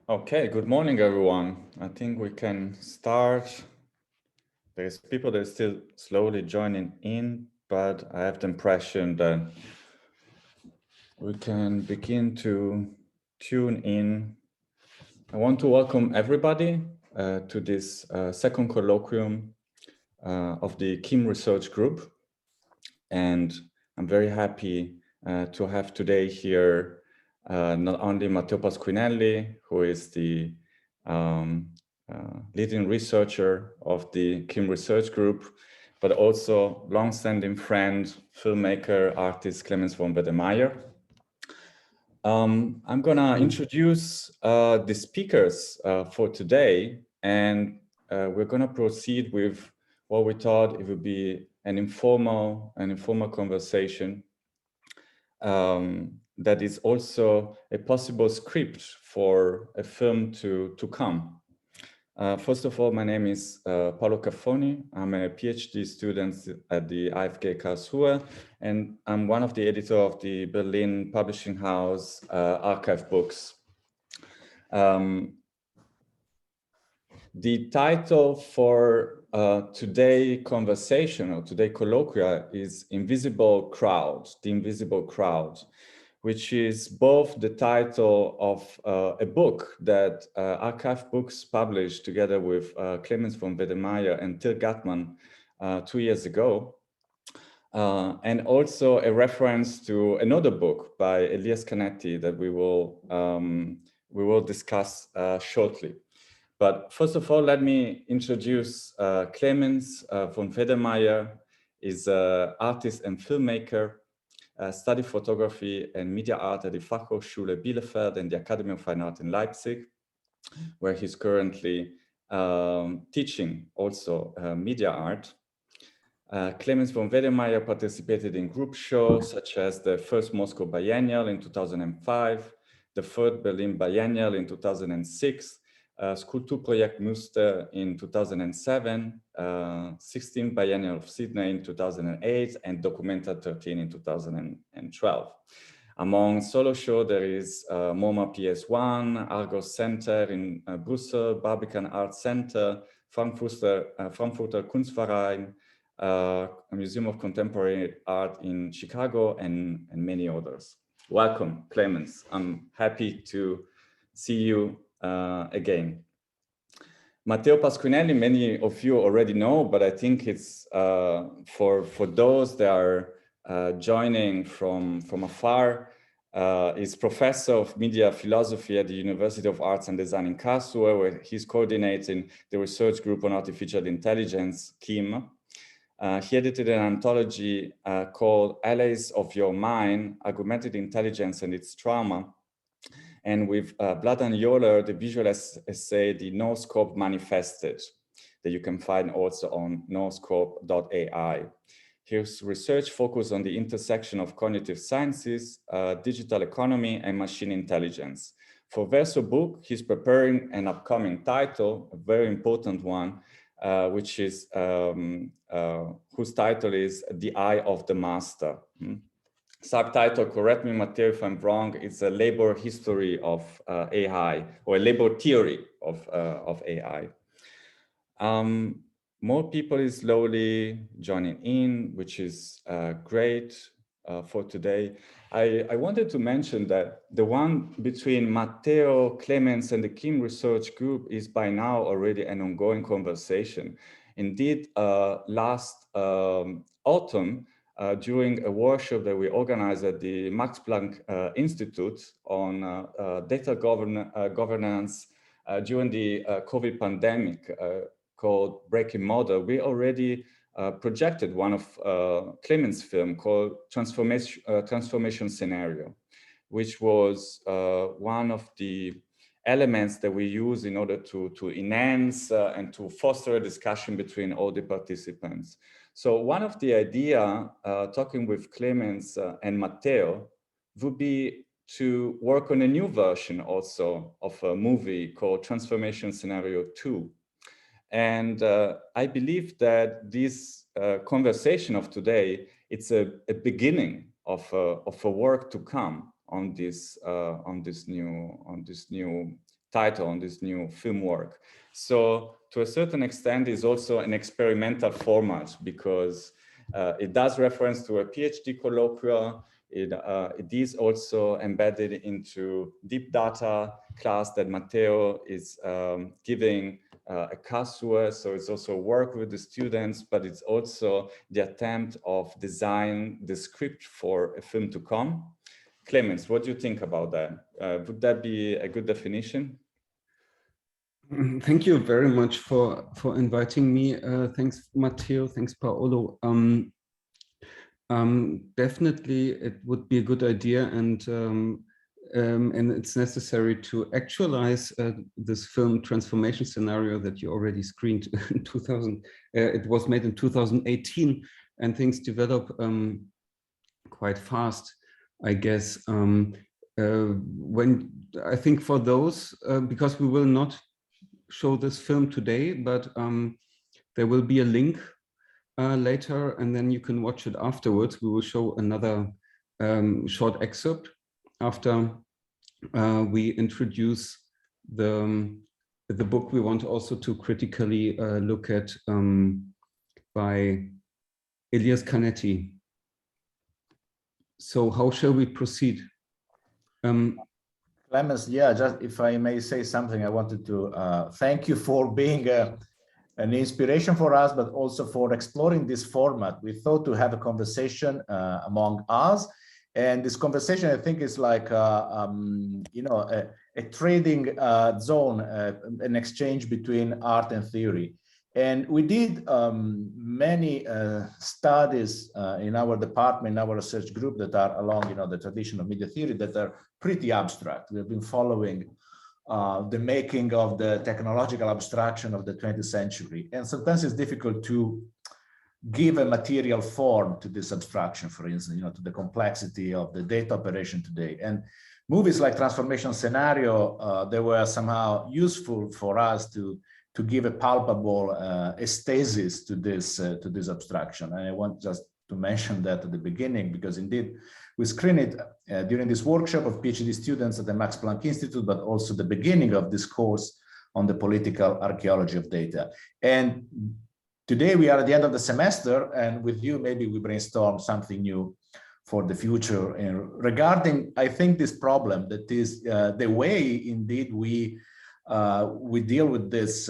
Okay, good morning, everyone. I think we can start. There's people that are still slowly joining in, but I have the impression that we can begin to tune in. I want to welcome everybody to this second colloquium of the KIM Research Group. And I'm very happy to have today here not only Mateo Pasquinelli, who is the leading researcher of the KIM Research Group, but also longstanding friend, filmmaker, artist Clemens von Wedemeyer. I'm gonna introduce the speakers for today, and we're gonna proceed with what we thought it would be an informal conversation that is also a possible script for a film to come. First of all, my name is Paolo Caffoni. I'm a PhD student at the HfG Kolloquia, and I'm one of the editors of the Berlin publishing house Archive Books. The title for today conversation or today colloquia is Invisible Crowd, the Invisible Crowd, which is both the title of a book that Archive Books published together with Clemens von Wedemeyer and Till Gatman 2 years ago, and also a reference to another book by Elias Canetti that we will discuss shortly. But first of all, let me introduce Clemens von Wedemeyer. Is an artist and filmmaker, studied photography and media art at the Fachhochschule Bielefeld and the Academy of Fine Art in Leipzig, where he's currently teaching also media art. Clemens von Wedemeyer participated in group shows such as the first Moscow Biennial in 2005, the third Berlin Biennial in 2006, Skulpturprojekt Muster in 2007, 16 Biennial of Sydney in 2008, and Documenta 13 in 2012. Among solo shows, there is MoMA PS1, Argos Center in Brussels, Barbican Art Center, Frankfurter Kunstverein, a Museum of Contemporary Art in Chicago, and many others. Welcome, Clemens. I'm happy to see you again. Matteo Pasquinelli, many of you already know, but I think it's for those that are joining from afar, is professor of media philosophy at the University of Arts and Design in Karlsruhe, where he's coordinating the research group on artificial intelligence, KIM. He edited an anthology called Allies of Your Mind, Augmented Intelligence and Its Trauma. And with Vladan Joler, the visual essay, The No-Scope Manifested, that you can find also on noscope.ai. His research focused on the intersection of cognitive sciences, digital economy, and machine intelligence. For Verso Book, he's preparing an upcoming title, a very important one, which is, whose title is The Eye of the Master. Subtitle, correct me, Matteo, if I'm wrong, it's a labor history of AI, or a labor theory of AI. More people is slowly joining in, which is great for today. I wanted to mention that the one between Matteo, Clemens, and the KIM Research Group is by now already an ongoing conversation. Indeed, last autumn, during a workshop that we organized at the Max Planck Institute on data governance during the COVID pandemic, called Breaking Model, we already projected one of Clemens' film called Transformation Scenario, which was one of the elements that we use in order to enhance and to foster a discussion between all the participants. So one of the idea, talking with Clemens and Matteo, would be to work on a new version also of a movie called Transformation Scenario 2. And I believe that this conversation of today, it's a beginning of a work to come on this new title, on this new film work. So to a certain extent, it's also an experimental format because it does reference to a PhD colloquia. It is also embedded into deep data class that Matteo is giving a classwork. So it's also work with the students, but it's also the attempt of design the script for a film to come. Clemens, what do you think about that? Would that be a good definition? Thank you very much for inviting me. Thanks, Matteo. Thanks, Paolo. Definitely, it would be a good idea, and it's necessary to actualize this film transformation scenario that you already screened in 2000. It was made in 2018, and things develop quite fast, I guess. When I think for those, because we will not show this film today, but there will be a link later, and then you can watch it afterwards. We will show another short excerpt after we introduce the book we want also to critically look at by Elias Canetti. So how shall we proceed? Clemens, yeah, just if I may say something, I wanted to thank you for being an inspiration for us, but also for exploring this format. We thought to have a conversation among us, and this conversation, I think, is like you know, a trading zone, an exchange between art and theory. And we did many studies in our department, in our research group, that are along, you know, the tradition of media theory, that are pretty abstract. We have been following the making of the technological abstraction of the 20th century. And sometimes it's difficult to give a material form to this abstraction, for instance, you know, to the complexity of the data operation today. And movies like Transformation Scenario, they were somehow useful for us to give a palpable aesthesis to this abstraction. And I want just to mention that at the beginning, because indeed we screened it during this workshop of PhD students at the Max Planck Institute, but also the beginning of this course on the political archaeology of data. And today we are at the end of the semester, and with you, maybe we brainstorm something new for the future. And regarding, I think, this problem, that is the way indeed we deal with this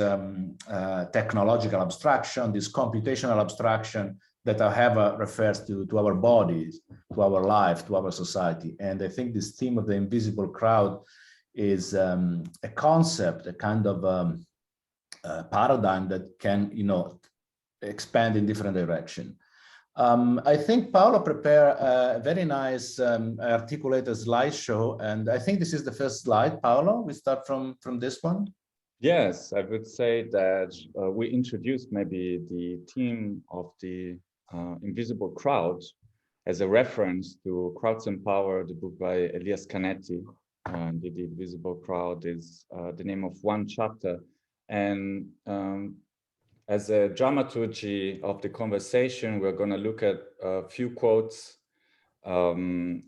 technological abstraction, this computational abstraction that however refers to our bodies, to our life, to our society. And I think this theme of the invisible crowd is a concept, a kind of paradigm that can, you know, expand in different directions. I think Paolo prepared a very nice articulated slideshow, and I think this is the first slide. Paolo, we start from this one. Yes, I would say that we introduced maybe the theme of the invisible crowd as a reference to Crowds and Power, the book by Elias Canetti. The invisible crowd is the name of one chapter, and as a dramaturgy of the conversation, we're going to look at a few quotes and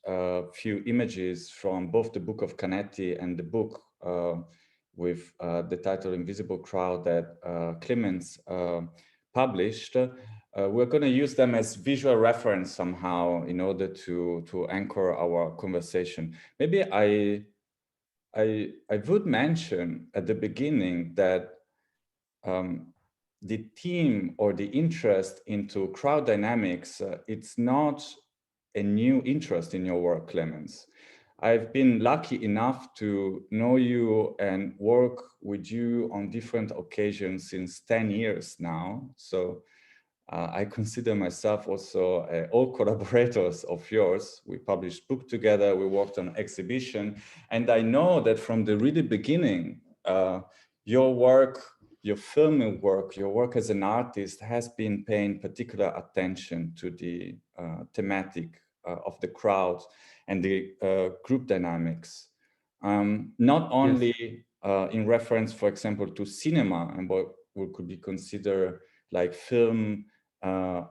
a few images from both the book of Canetti and the book with the title Invisible Crowd that Clemens published. We're going to use them as visual reference somehow in order to anchor our conversation. Maybe I would mention at the beginning that the theme or the interest into crowd dynamics, it's not a new interest in your work, Clemens. I've been lucky enough to know you and work with you on different occasions since 10 years now. So I consider myself also all collaborators of yours. We published book together, we worked on exhibition, and I know that from the really beginning, your work, your filming work, your work as an artist has been paying particular attention to the thematic of the crowd and the group dynamics. Not only in reference, for example, to cinema and what could be considered like film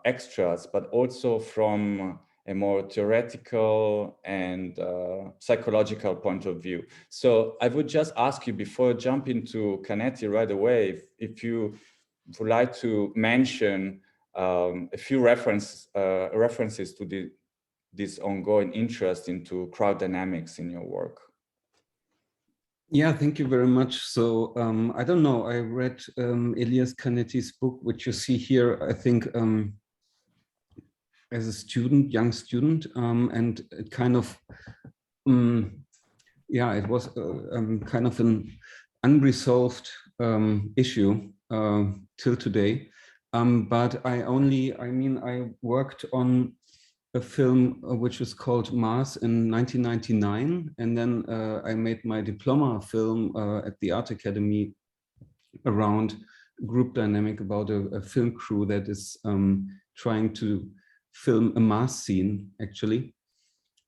extras, but also from a more theoretical and psychological point of view. So I would just ask you, before jumping to Canetti right away, if you would like to mention a few references to this ongoing interest into crowd dynamics in your work. Yeah, thank you very much. So I don't know, I read Elias Canetti's book, which you see here, I think, as a student, young student, and it kind of, yeah, it was kind of an unresolved issue till today. But I worked on a film which was called Mass in 1999, and then I made my diploma film at the Art Academy around group dynamic, about a film crew that is trying to film a mass scene, actually,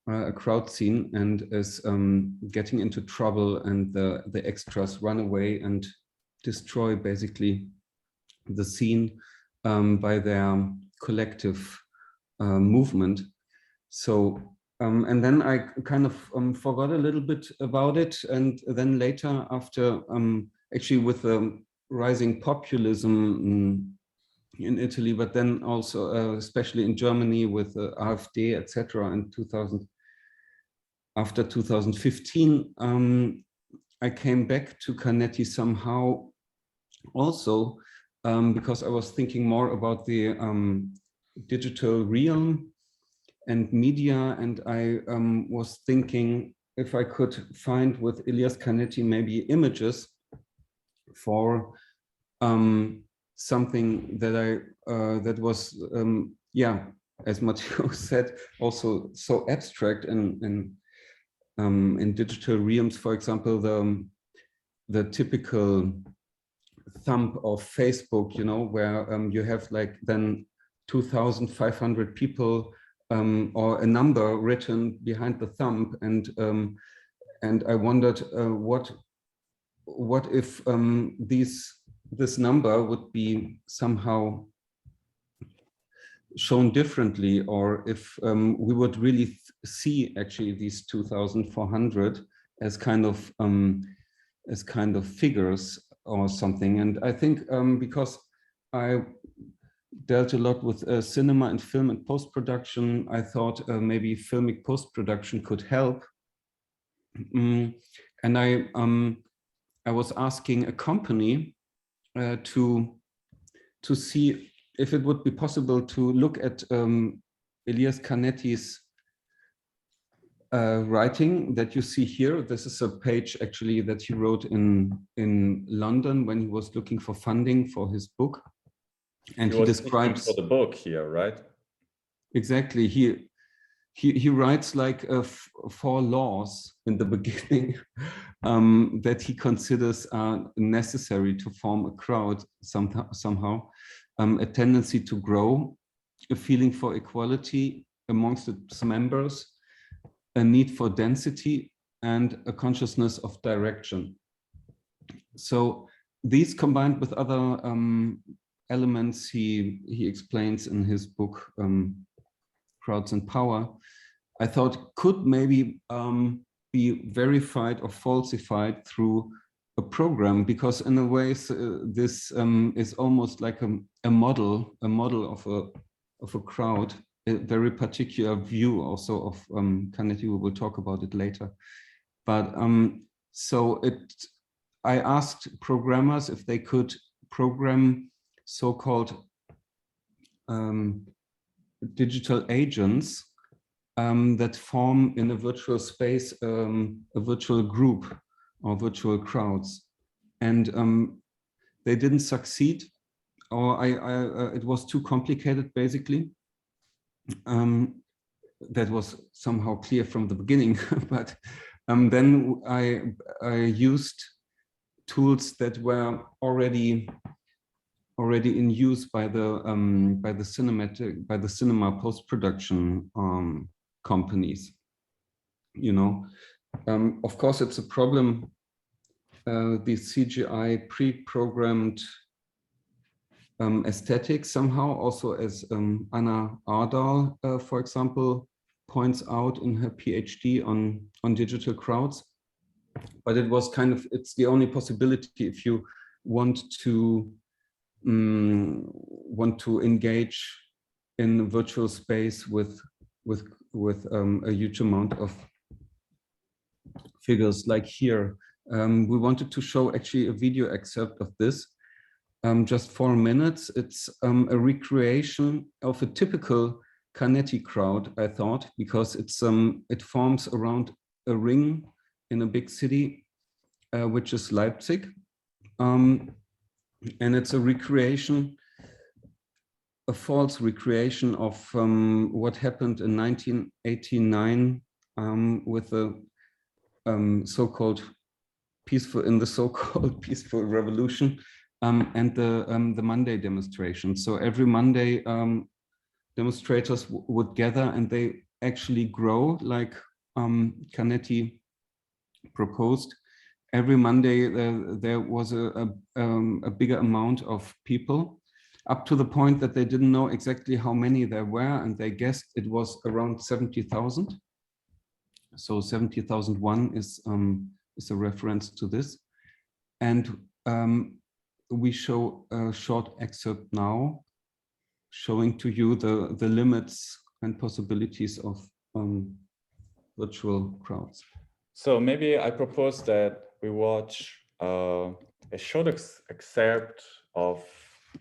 a crowd scene, and is getting into trouble, and the extras run away and destroy basically the scene by their collective movement. So and then I kind of forgot a little bit about it, and then later, after actually with the rising populism in Italy, but then also especially in Germany with AfD, etc. in 2000, after 2015, I came back to Canetti somehow also because I was thinking more about the digital realm and media, and I was thinking if I could find with Elias Canetti maybe images for something that that was yeah, as Matteo said, also so abstract in digital realms. For example, the typical thumb of Facebook, you know, where you have like then 2,500 people or a number written behind the thumb, and I wondered what if this number would be somehow shown differently, or if we would really see actually these 2,400 as kind of figures or something. And I think because I dealt a lot with cinema and film and post-production, I thought maybe filmic post-production could help. And I was asking a company to see if it would be possible to look at Elias Canetti's writing that you see here. This is a page actually that he wrote in London when he was looking for funding for his book. And he describes for the book here, right? Exactly. He writes like 4 laws in the beginning that he considers are necessary to form a crowd somehow. A tendency to grow, a feeling for equality amongst its members, a need for density, and a consciousness of direction. So these, combined with other elements he explains in his book, Crowds and Power, I thought could maybe be verified or falsified through a program, because in a way this is almost like a model of a crowd, a very particular view also of Canetti. We will talk about it later. But so I asked programmers if they could program so-called digital agents that form in a virtual space a virtual group or virtual crowds, and they didn't succeed, or it was too complicated basically. That was somehow clear from the beginning, but then I used tools that were already in use by the cinema post-production companies. You know, of course, it's a problem. These CGI pre-programmed aesthetic somehow, also as Anna Ardal, for example, points out in her PhD on digital crowds. But it was kind of, it's the only possibility if you want to engage in virtual space with a huge amount of figures like here. We wanted to show actually a video excerpt of this, just 4 minutes. It's a recreation of a typical Canetti crowd, I thought, because it's it forms around a ring in a big city, which is Leipzig. And it's a recreation, a false recreation of what happened in 1989 with the so-called peaceful revolution and the Monday demonstration. So every Monday, demonstrators would gather, and they actually grow like Canetti proposed. Every Monday there was a bigger amount of people, up to the point that they didn't know exactly how many there were, and they guessed it was around 70,000. So 70,001 is a reference to this. And we show a short excerpt now, showing to you the limits and possibilities of virtual crowds. So maybe I propose that we watch a short excerpt of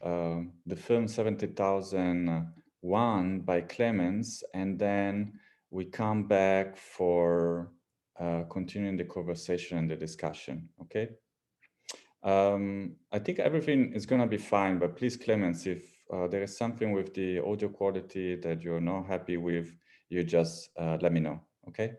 the film 70,001 by Clemens, and then we come back for continuing the conversation and the discussion, okay? I think everything is gonna be fine, but please, Clemens, if there is something with the audio quality that you're not happy with, you just let me know, okay?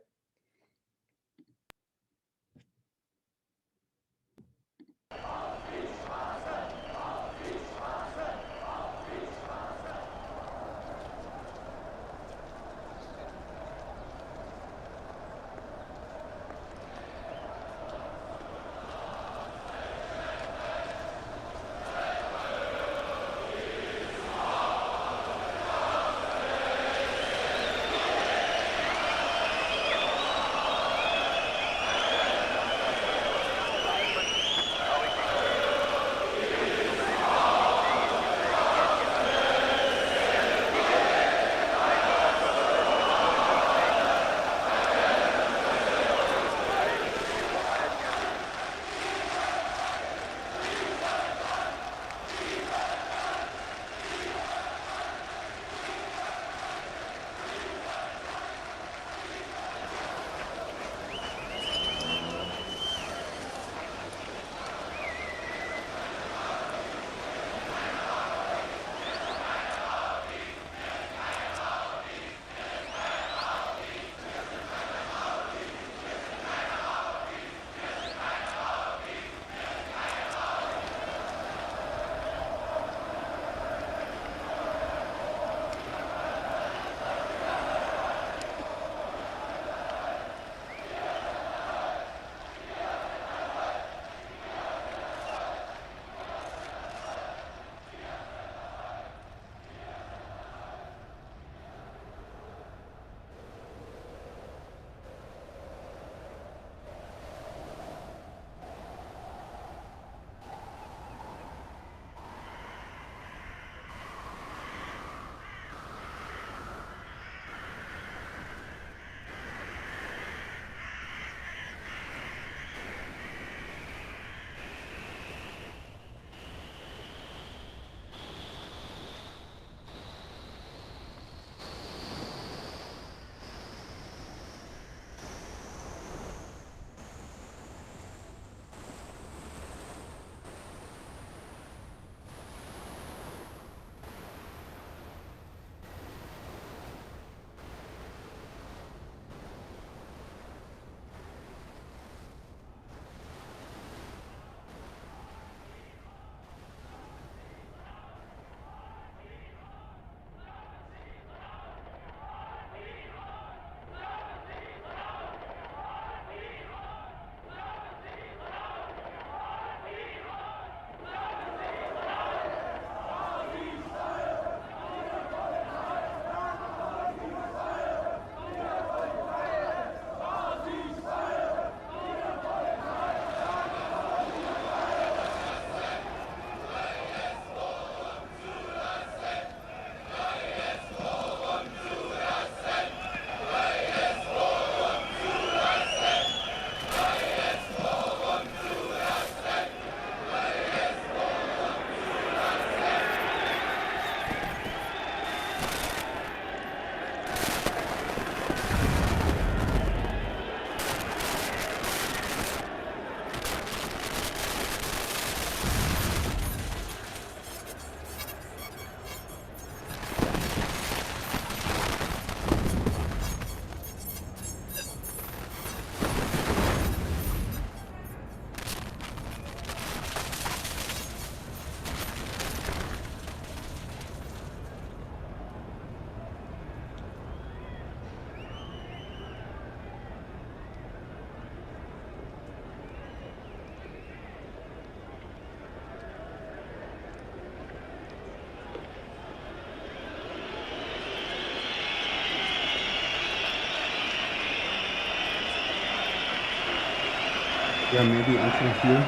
Yeah, maybe until here.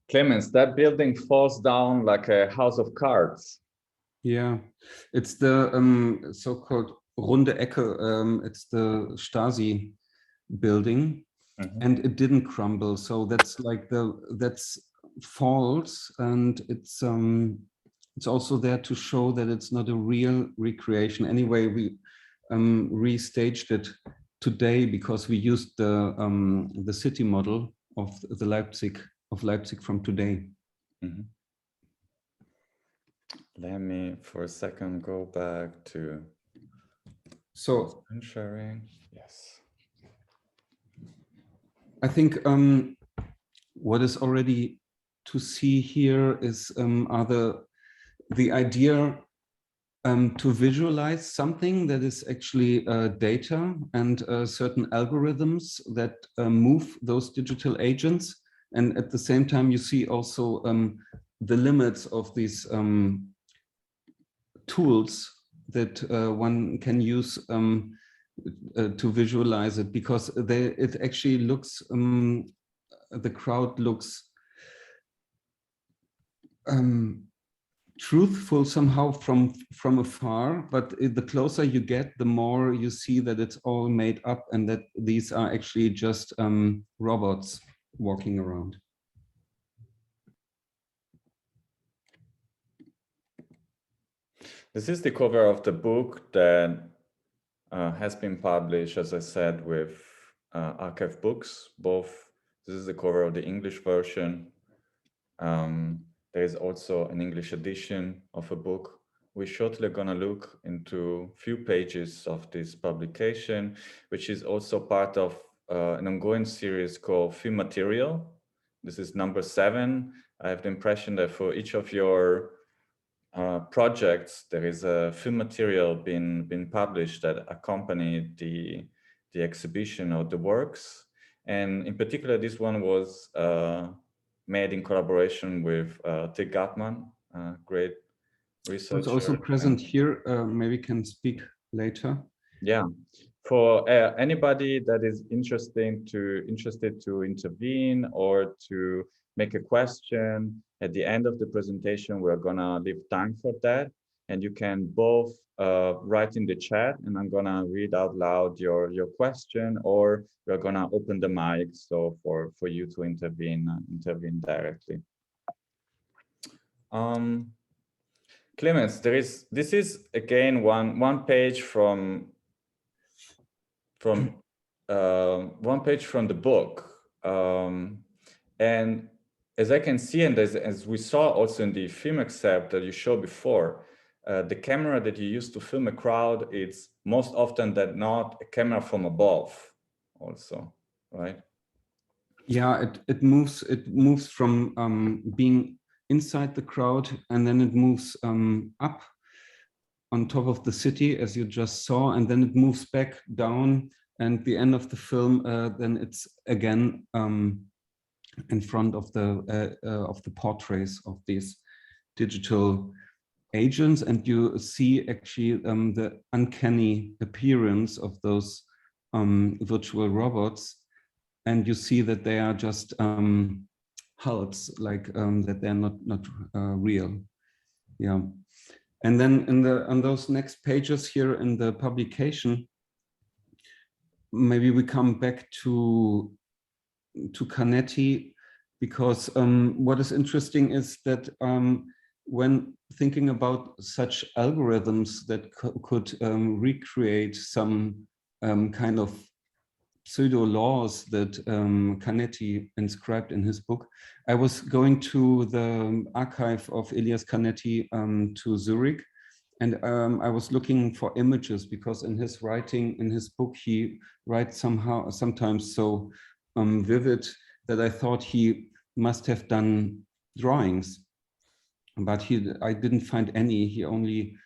Clemens, that building falls down like a house of cards. Yeah, it's the so-called Runde Ecke. It's the Stasi building, and it didn't crumble. So that's like that's false, and it's also there to show that it's not a real recreation. Anyway, we restaged it today because we used the city model of the Leipzig from today. Let me for a second go back to screen sharing. Yes. I think what is already to see here is are the idea to visualize something that is actually data and certain algorithms that move those digital agents. And at the same time, you see also the limits of these tools that one can use to visualize it, because it actually looks, the crowd looks truthful somehow from afar, but the closer you get, the more you see that it's all made up and that these are actually just robots walking around. This is the cover of the book that has been published, as I said, with Archive Books. Both. This is the cover of the English version. There is also an English edition of a book. We're shortly going to look into a few pages of this publication, which is also part of an ongoing series called Film Material. This is number 7. I have the impression that for each of your projects, there is a film material being published that accompany the exhibition or the works. And in particular, this one was made in collaboration with Tig Gatman, great researcher. It's also present here. Maybe can speak later. Yeah, for anybody that is interested to intervene or to make a question at the end of the presentation, we're gonna leave time for that, and you can both write in the chat, and I'm gonna read out loud your question, or we're gonna open the mic so for you to intervene directly. Clemens, this is again one page from the book, and as I can see, and as we saw also in the film excerpt that you showed before, the camera that you use to film a crowd, it's most often than not a camera from above also, right? Yeah, it moves from being inside the crowd, and then it moves up on top of the city, as you just saw, and then it moves back down, and the end of the film, then it's again in front of the portraits of these digital agents, and you see actually the uncanny appearance of those virtual robots, and you see that they are just hulks, like that they're not real. Yeah, and then on those next pages here in the publication, maybe we come back to Canetti, because what is interesting is that when thinking about such algorithms that could recreate some kind of pseudo laws that Canetti inscribed in his book, I was going to the archive of Elias Canetti to Zurich, and I was looking for images, because in his writing, in his book, he writes sometimes so vivid that I thought he must have done drawings, but I didn't find any. He only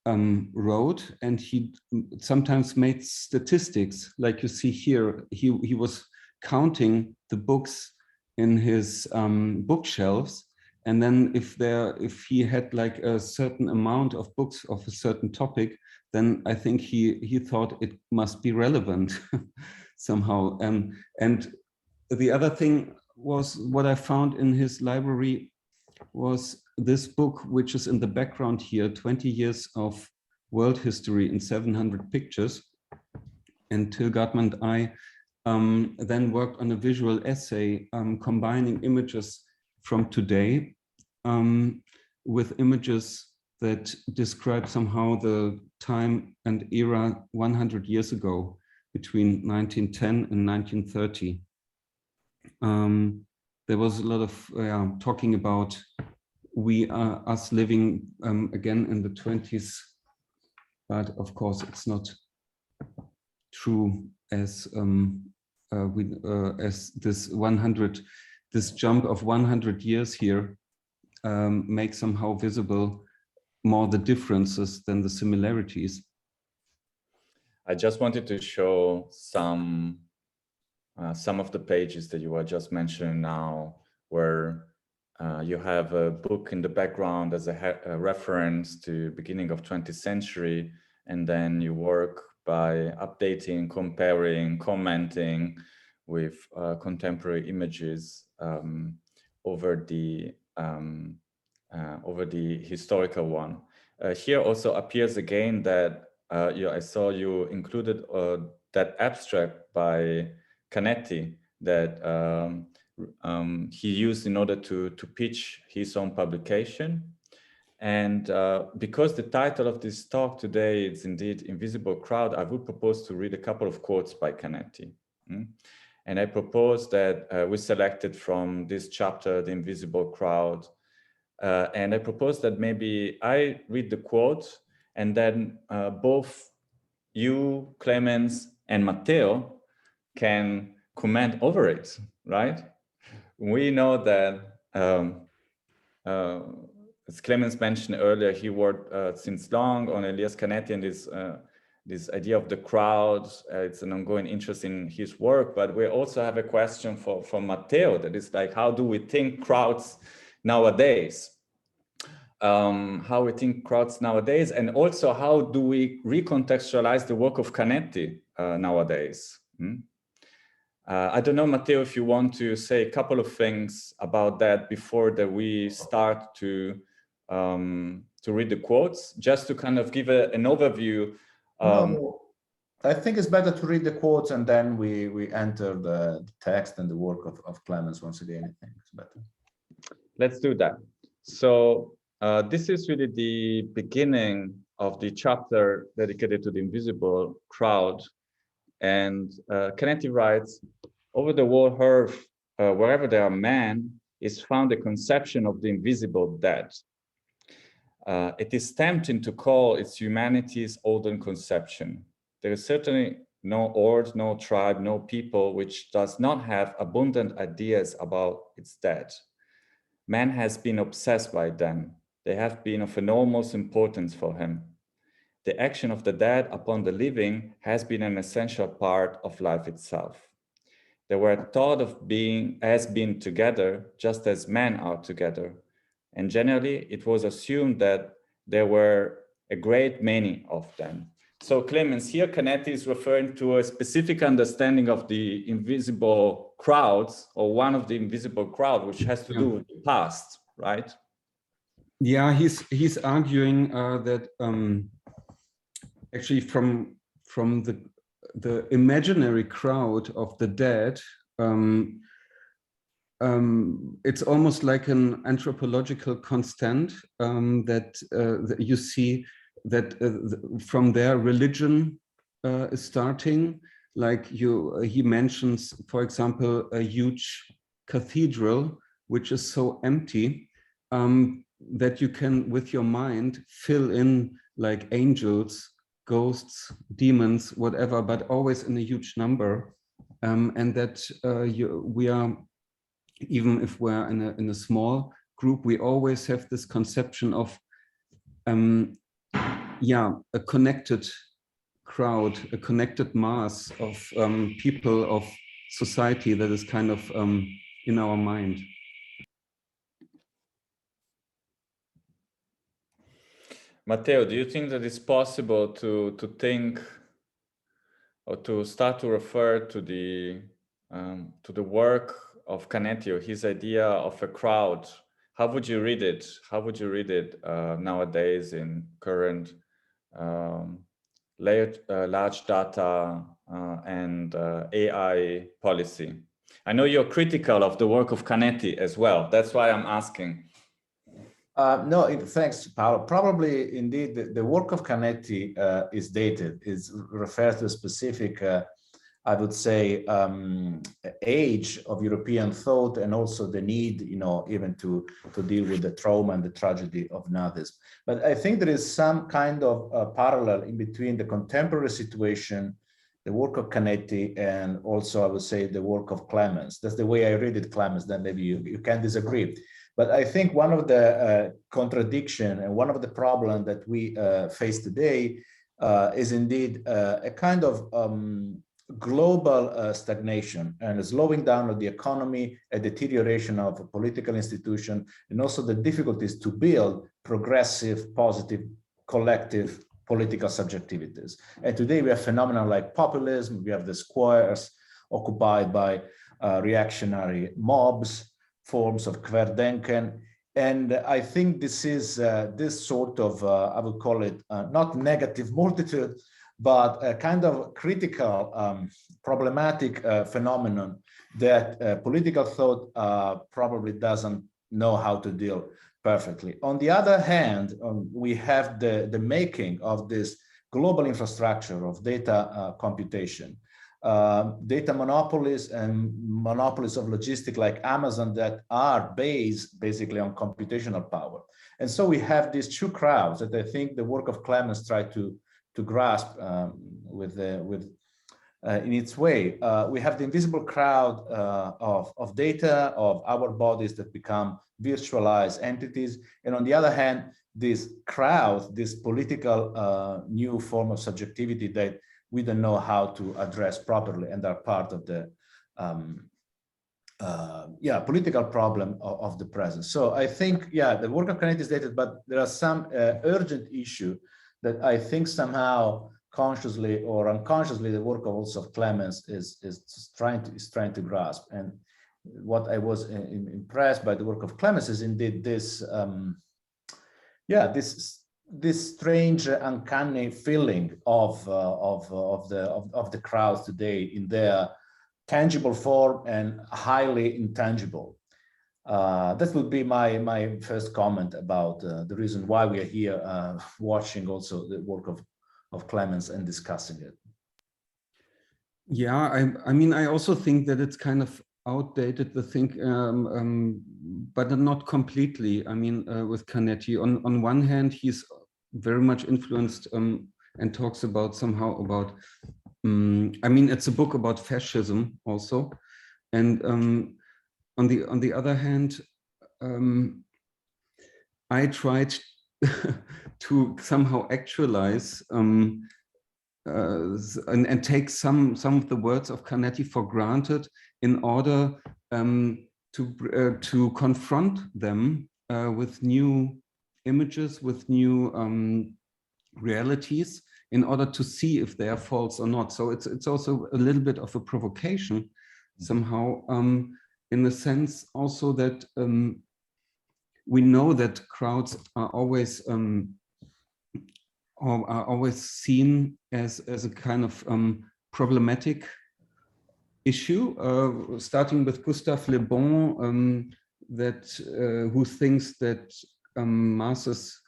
wrote, and he sometimes made statistics, like you see here. He was counting the books in his bookshelves, and then if he had like a certain amount of books of a certain topic, then I think he thought it must be relevant somehow. And the other thing was what I found in his library was this book, which is in the background here, 20 years of world history in 700 pictures. And Till Gartman and I then worked on a visual essay combining images from today with images that describe somehow the time and era 100 years ago, between 1910 and 1930. There was a lot of talking about us living again in the 20s, but of course it's not true as this jump of 100 years here makes somehow visible more the differences than the similarities. I just wanted to show some of the pages that you were just mentioning now, where you have a book in the background as a reference to beginning of 20th century, and then you work by updating, comparing, commenting with contemporary images over the historical one. Here also appears again that I saw you included that abstract by Canetti that he used in order to pitch his own publication. And because the title of this talk today is indeed Invisible Crowd, I would propose to read a couple of quotes by Canetti. And I propose that we selected from this chapter, The Invisible Crowd. And I propose that maybe I read the quote, and then both you, Clemens, and Matteo can comment over it, right? We know that, as Clemens mentioned earlier, he worked since long on Elias Canetti and this idea of the crowd. It's an ongoing interest in his work, but we also have a question for Matteo that is like, how do we think crowds nowadays? How we think crowds nowadays, and also how do we recontextualize the work of Canetti nowadays? I don't know, Matteo, if you want to say a couple of things about that before that we start to read the quotes, just to kind of give an overview. No, I think it's better to read the quotes and then we enter the text and the work of Clemens once again. I think it's better. Let's do that. So this is really the beginning of the chapter dedicated to the invisible crowd. And Canetti writes, over the whole earth, wherever there are men, is found a conception of the invisible dead. It is tempting to call its humanity's olden conception. There is certainly no horde, no tribe, no people which does not have abundant ideas about its dead. Man has been obsessed by them. They have been of enormous importance for him. The action of the dead upon the living has been an essential part of life itself. They were thought of being together just as men are together. And generally, it was assumed that there were a great many of them. So Clemens, here Canetti is referring to a specific understanding of the invisible crowds, or one of the invisible crowd, which has to do with the past, right? Yeah, he's arguing that actually from the imaginary crowd of the dead, it's almost like an anthropological constant that you see that from there religion is starting. Like he mentions, for example, a huge cathedral which is so empty that you can, with your mind, fill in like angels, ghosts, demons, whatever, but always in a huge number, and that we are, even if we're in a small group, we always have this conception of a connected crowd, a connected mass of people, of society that is kind of in our mind. Matteo, do you think that it's possible to think or to start to refer to the work of Canetti, or his idea of a crowd? How would you read it? How would you read it nowadays in current large data and AI policy? I know you're critical of the work of Canetti as well. That's why I'm asking. No, thanks, Paolo. Probably, indeed, the work of Canetti is dated, is refers to a specific, I would say, age of European thought, and also the need, even to deal with the trauma and the tragedy of Nazism. But I think there is some kind of parallel in between the contemporary situation, the work of Canetti, and also, I would say, the work of Clemens. That's the way I read it, Clemens. Then maybe you can disagree. But I think one of the contradiction and one of the problems that we face today is indeed a kind of global stagnation and a slowing down of the economy, a deterioration of a political institution, and also the difficulties to build progressive, positive, collective political subjectivities. And today we have phenomena like populism, we have the squares occupied by reactionary mobs, forms of Querdenken. And I think this is this sort of, I would call it not negative multitude, but a kind of critical, problematic phenomenon that political thought probably doesn't know how to deal perfectly. On the other hand, we have the making of this global infrastructure of data computation. Data monopolies and monopolies of logistics like Amazon that are based basically on computational power. And so we have these two crowds that I think the work of Clemens tried to grasp in its way. We have the invisible crowd of data, of our bodies that become virtualized entities. And on the other hand, this crowd, this political new form of subjectivity that we don't know how to address properly and are part of the political problem of the present. So I think, the work of Canetti is dated, but there are some urgent issue that I think somehow consciously or unconsciously the work of also of Clemens is trying to grasp. And what I was impressed by the work of Clemens is indeed this this strange, uncanny feeling of the crowds today in their tangible form and highly intangible. That would be my first comment about the reason why we are here watching also the work of Clemens and discussing it. Yeah, I mean, I also think that it's kind of outdated, the thing, but not completely. I mean, with Canetti, on one hand, he's very much influenced and talks about somehow about, I mean, it's a book about fascism also. And on the other hand, I tried to somehow actualize and take some of the words of Canetti for granted in order to confront them with new images, with new realities, in order to see if they are false or not. So it's also a little bit of a provocation somehow, in the sense also that we know that crowds are always seen as a kind of problematic issue, starting with Gustave Le Bon, who thinks that masses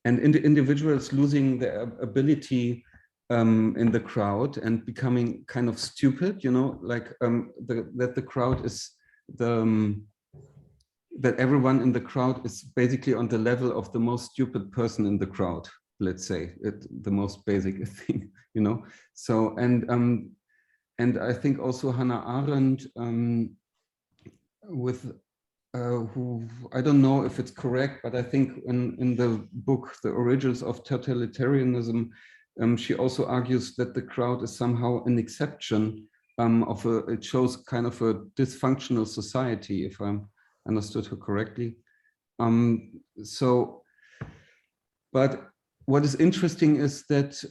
and individuals losing their ability in the crowd and becoming kind of stupid, like that the crowd is that everyone in the crowd is basically on the level of the most stupid person in the crowd, let's say, the most basic thing, So, and I think also Hannah Arendt, who, I don't know if it's correct, but I think in the book, The Origins of Totalitarianism, she also argues that the crowd is somehow an exception it shows kind of a dysfunctional society, if I'm understood her correctly. But what is interesting is that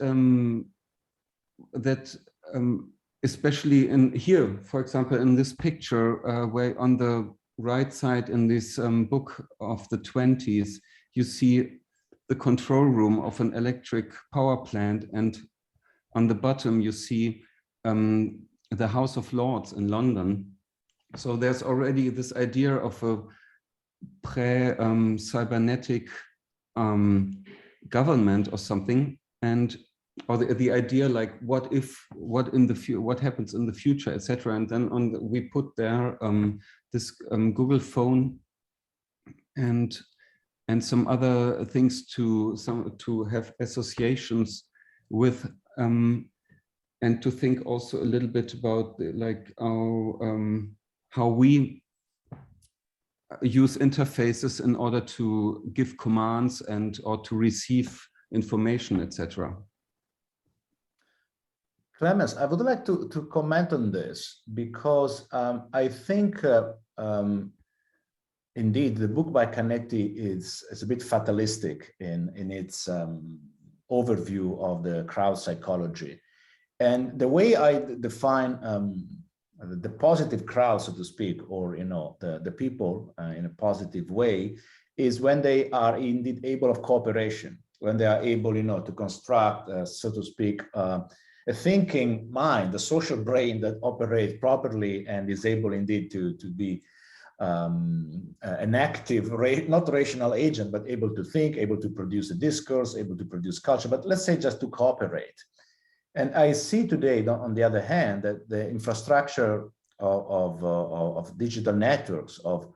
especially in here, for example, in this picture, where on the right side in this book of the 20s, you see the control room of an electric power plant, and on the bottom you see the House of Lords in London. So there's already this idea of a pre-cybernetic government or something, and or the idea like what happens in the future, etc. And then we put there this Google phone and some other things to have associations with, and to think also a little bit about like how we use interfaces in order to give commands and or to receive information, etc. Clemens, I would like to comment on this, because I think indeed the book by Canetti is a bit fatalistic in its overview of the crowd psychology. And the way I define the positive crowd, so to speak, or the people in a positive way, is when they are indeed able of cooperation, when they are able to construct, so to speak, a thinking mind, the social brain that operates properly and is able indeed to be an active, not rational agent, but able to think, able to produce a discourse, able to produce culture, but let's say just to cooperate. And I see today, on the other hand, that the infrastructure of digital networks, of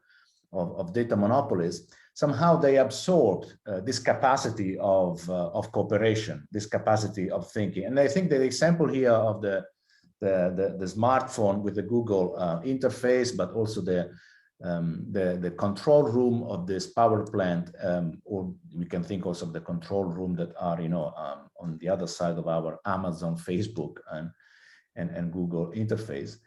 data monopolies, somehow they absorbed this capacity of cooperation, this capacity of thinking. And I think the example here of the smartphone with the Google interface, but also the control room of this power plant, or we can think also of the control room that are on the other side of our Amazon, Facebook, and Google interface.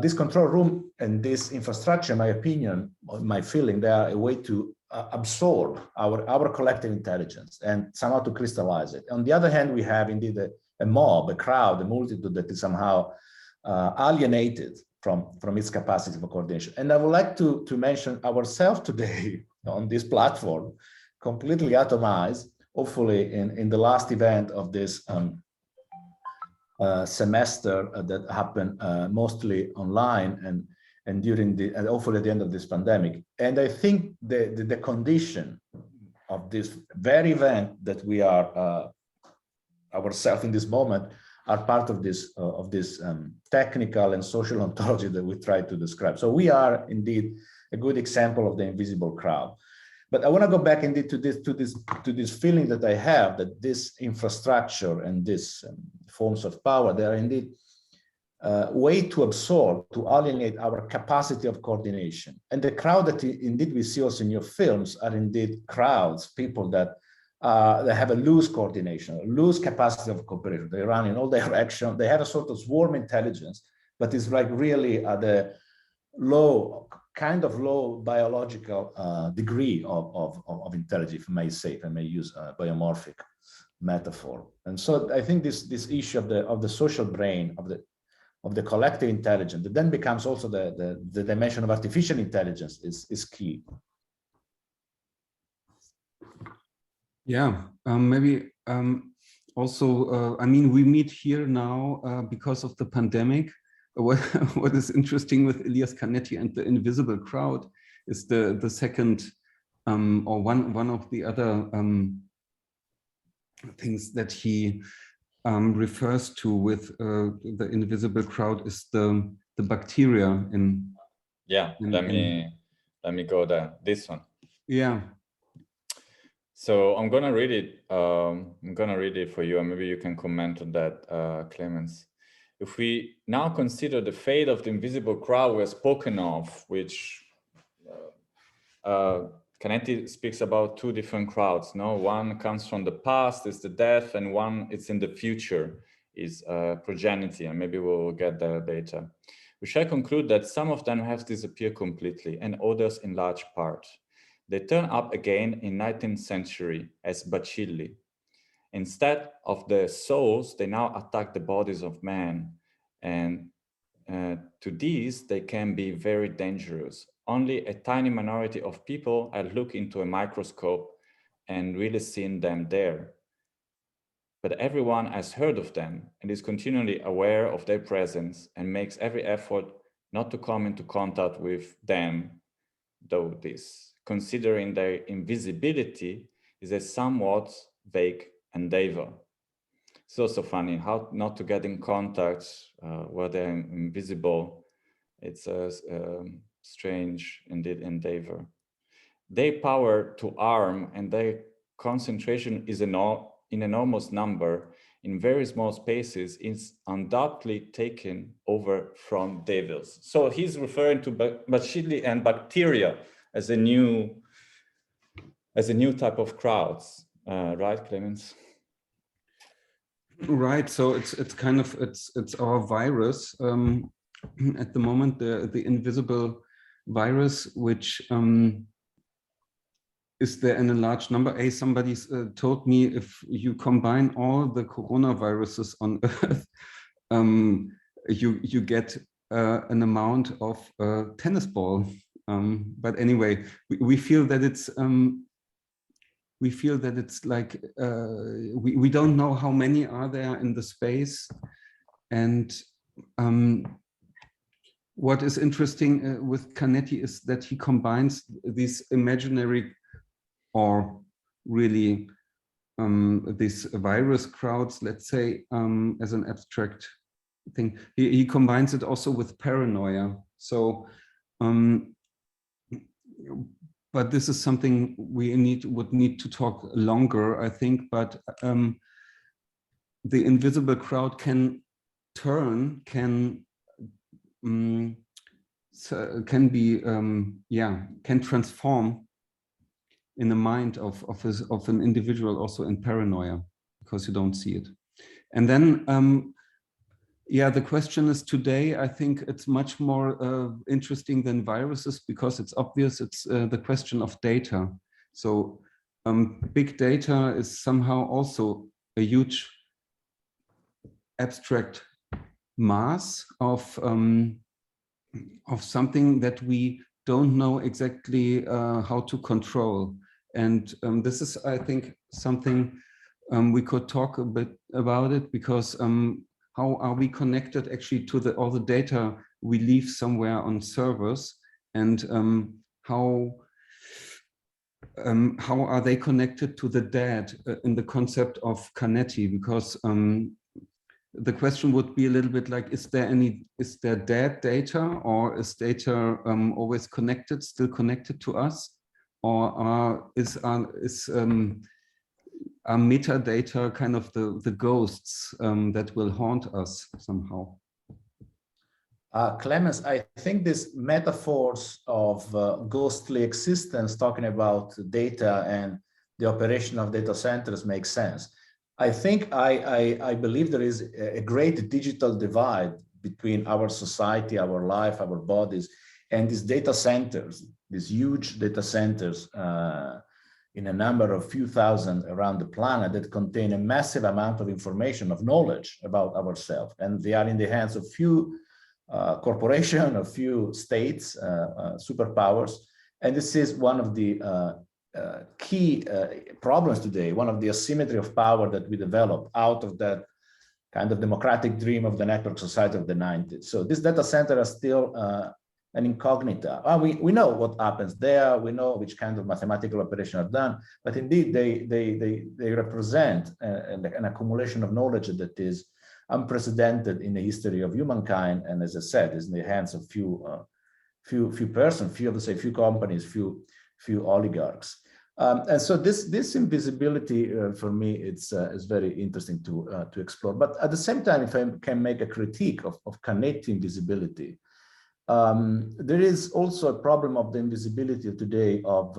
This control room and this infrastructure, in my opinion, my feeling, they are a way to absorb our collective intelligence and somehow to crystallize it. On the other hand, we have indeed a mob, a crowd, a multitude that is somehow alienated from its capacity for coordination. And I would like to mention ourselves today on this platform, completely atomized, hopefully in the last event of this semester that happened mostly online and during and hopefully at the end of this pandemic. And I think the condition of this very event that we are ourselves in this moment are part of this technical and social ontology that we try to describe. So we are indeed a good example of the invisible crowd. But I want to go back indeed to this feeling that I have that this infrastructure and these forms of power, they are indeed a way to absorb, to alienate our capacity of coordination. And the crowd that indeed we see also in your films are indeed crowds, people that they have a loose coordination, a loose capacity of cooperation. They run in all directions. They have a sort of swarm intelligence, but it's like really at the low biological degree of intelligence, if I may say, if I may use a biomorphic metaphor. And so I think this issue of the social brain, of the collective intelligence, that then becomes also the dimension of artificial intelligence is key. Yeah, maybe also, I mean, we meet here now because of the pandemic. What is interesting with Elias Canetti and the invisible crowd is the second or one of the other things that he refers to with the invisible crowd is the bacteria in. Yeah, let me go there. This one. Yeah. So I'm gonna read it. I'm gonna read it for you, and maybe you can comment on that, Clemens. If we now consider the fate of the invisible crowd we have spoken of, which Canetti speaks about two different crowds. No, one comes from the past, is the death, and one it's in the future, is progenity, and maybe we'll get there later. We shall conclude that some of them have disappeared completely, and others in large part. They turn up again in 19th century as bacilli. Instead of the souls, they now attack the bodies of men. And to these, they can be very dangerous. Only a tiny minority of people are looking into a microscope and really seeing them there. But everyone has heard of them and is continually aware of their presence and makes every effort not to come into contact with them, though this, considering their invisibility, is a somewhat vague endeavor. It's also funny how not to get in contact where they're invisible. It's a strange indeed endeavor. Their power to harm and their concentration is in enormous number in very small spaces is undoubtedly taken over from devils. So he's referring to bacilli and bacteria as a new type of crowds, right, Clemens? Right. So it's kind of it's our virus at the moment, the invisible virus, which is there in a large number. Somebody told me if you combine all the coronaviruses on Earth, you get an amount of tennis ball. But anyway, we feel that it's like we don't know how many are there in the space. And what is interesting with Canetti is that he combines these imaginary or really these virus crowds, let's say, as an abstract thing. He combines it also with paranoia. So, but this is something we would need to talk longer, I think. But the invisible crowd can turn, can transform in the mind of an individual, also in paranoia, because you don't see it. And then, the question is today, I think it's much more interesting than viruses, because it's obvious it's the question of data. So big data is somehow also a huge abstract mass of something that we don't know exactly how to control. And this is, I think, something we could talk a bit about it, because how are we connected actually to all the data we leave somewhere on servers, and how are they connected to the dead in the concept of Canetti? Because the question would be a little bit like, is there dead data, or is data always connected, still connected to us, or are metadata kind of the ghosts that will haunt us somehow? Clemens, I think these metaphors of ghostly existence, talking about data and the operation of data centers, make sense. I think I believe there is a great digital divide between our society, our life, our bodies, and these data centers, these huge data centers in a number of few thousand around the planet that contain a massive amount of information, of knowledge about ourselves. And they are in the hands of few corporations, a few states, superpowers. And this is one of the key problems today, one of the asymmetry of power that we develop out of that kind of democratic dream of the network society of the 90s. So this data center is still an incognita. We know what happens there, we know which kind of mathematical operations are done, but indeed they represent an accumulation of knowledge that is unprecedented in the history of humankind, and as I said, is in the hands of few persons, few companies, few oligarchs. And so this invisibility for me, it's very interesting to explore. But at the same time, if I can make a critique of Canetti invisibility, there is also a problem of the invisibility today of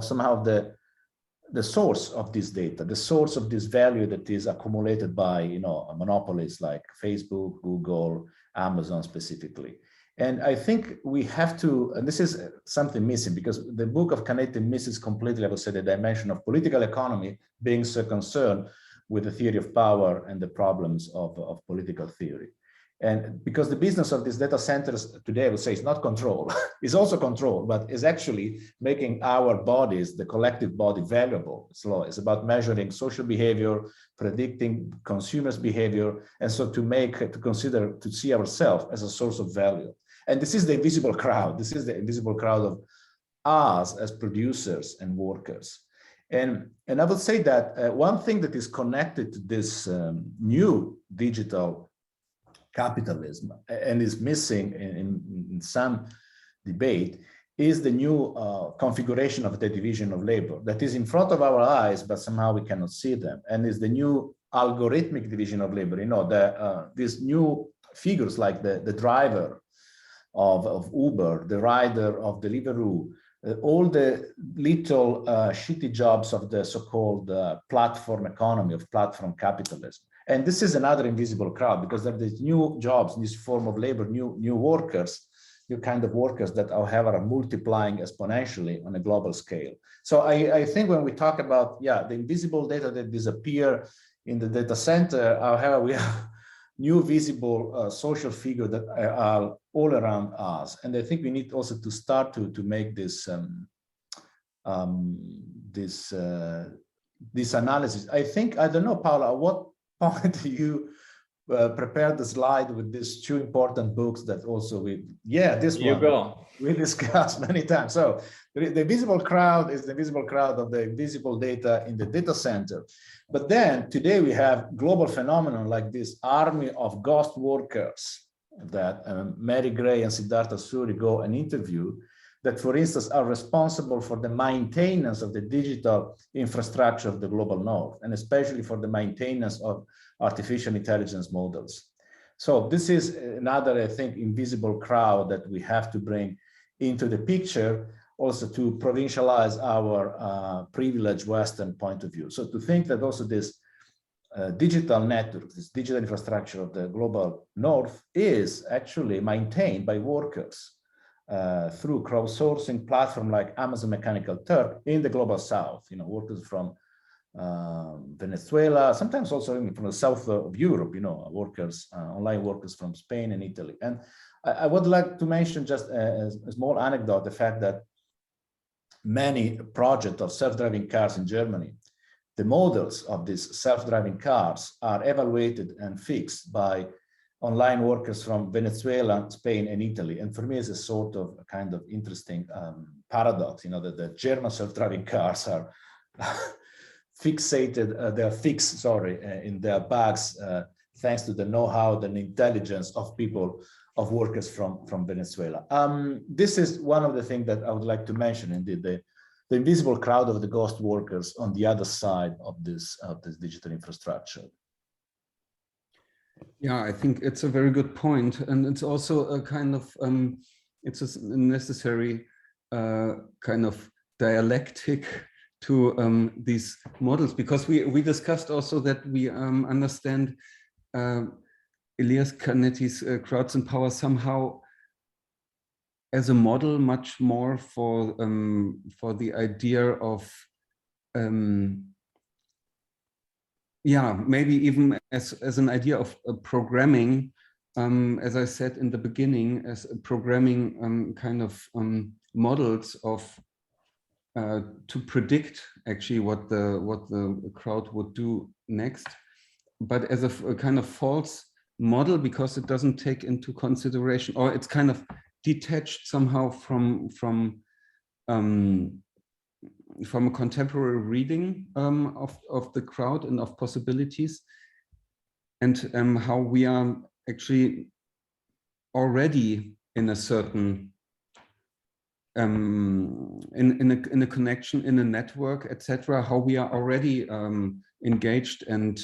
somehow the source of this data, the source of this value that is accumulated by monopolies like Facebook, Google, Amazon specifically. And I think we have to, and this is something missing, because the book of Canetti misses completely, I would say, the dimension of political economy being so concerned with the theory of power and the problems of political theory. And because the business of these data centers today, I would say, is not control, it's also control, but is actually making our bodies, the collective body, valuable. It's about measuring social behavior, predicting consumers' behavior, and so to see ourselves as a source of value. And this is the invisible crowd. This is the invisible crowd of us as producers and workers. And I would say that one thing that is connected to this new digital capitalism and is missing in some debate is the new configuration of the division of labor that is in front of our eyes, but somehow we cannot see them, and is the new algorithmic division of labor. You know, these new figures like the driver of Uber, the rider of Deliveroo, all the little shitty jobs of the so-called platform economy, of platform capitalism. And this is another invisible crowd, because there are these new jobs, this form of labor, new workers, new kind of workers that, however, are multiplying exponentially on a global scale. So I think when we talk about, the invisible data that disappear in the data center, however, we have new visible social figures that are all around us. And I think we need also to start to make this this analysis. I think, I don't know, Paolo, at what point you prepared the slide with these two important books that also we discussed many times. So the visible crowd is the visible crowd of the invisible data in the data center. But then today we have global phenomenon like this army of ghost workers that Mary Gray and Siddhartha Suri go and interview, that, for instance, are responsible for the maintenance of the digital infrastructure of the global north, and especially for the maintenance of artificial intelligence models. So this is another, I think, invisible crowd that we have to bring into the picture, also to provincialize our privileged Western point of view. So to think that also this digital network, this digital infrastructure of the global north is actually maintained by workers through crowdsourcing platform like Amazon Mechanical Turk in the global south, you know, workers from Venezuela, sometimes also even from the south of Europe, you know, workers, online workers from Spain and Italy. And I would like to mention just a small anecdote, the fact that many projects of self-driving cars in Germany, the models of these self-driving cars are evaluated and fixed by online workers from Venezuela, Spain, and Italy. And for me, it's a sort of a kind of interesting paradox, you know, that the German self-driving cars are fixated, they're fixed, in their bags, thanks to the know-how and intelligence of people, of workers from Venezuela. This is one of the things that I would like to mention, indeed, the invisible crowd of the ghost workers on the other side of this digital infrastructure. Yeah, I think it's a very good point, and it's also a kind of it's a necessary kind of dialectic to these models, because we discussed also that we understand Elias Canetti's crowds and power somehow as a model much more for the idea of maybe even as an idea of programming, as I said in the beginning, as programming kind of models of to predict actually what the crowd would do next, but as a kind of false model, because it doesn't take into consideration, or it's kind of detached somehow from a contemporary reading of the crowd and of possibilities, and how we are actually already in a certain in a connection, in a network, etc. How we are already engaged and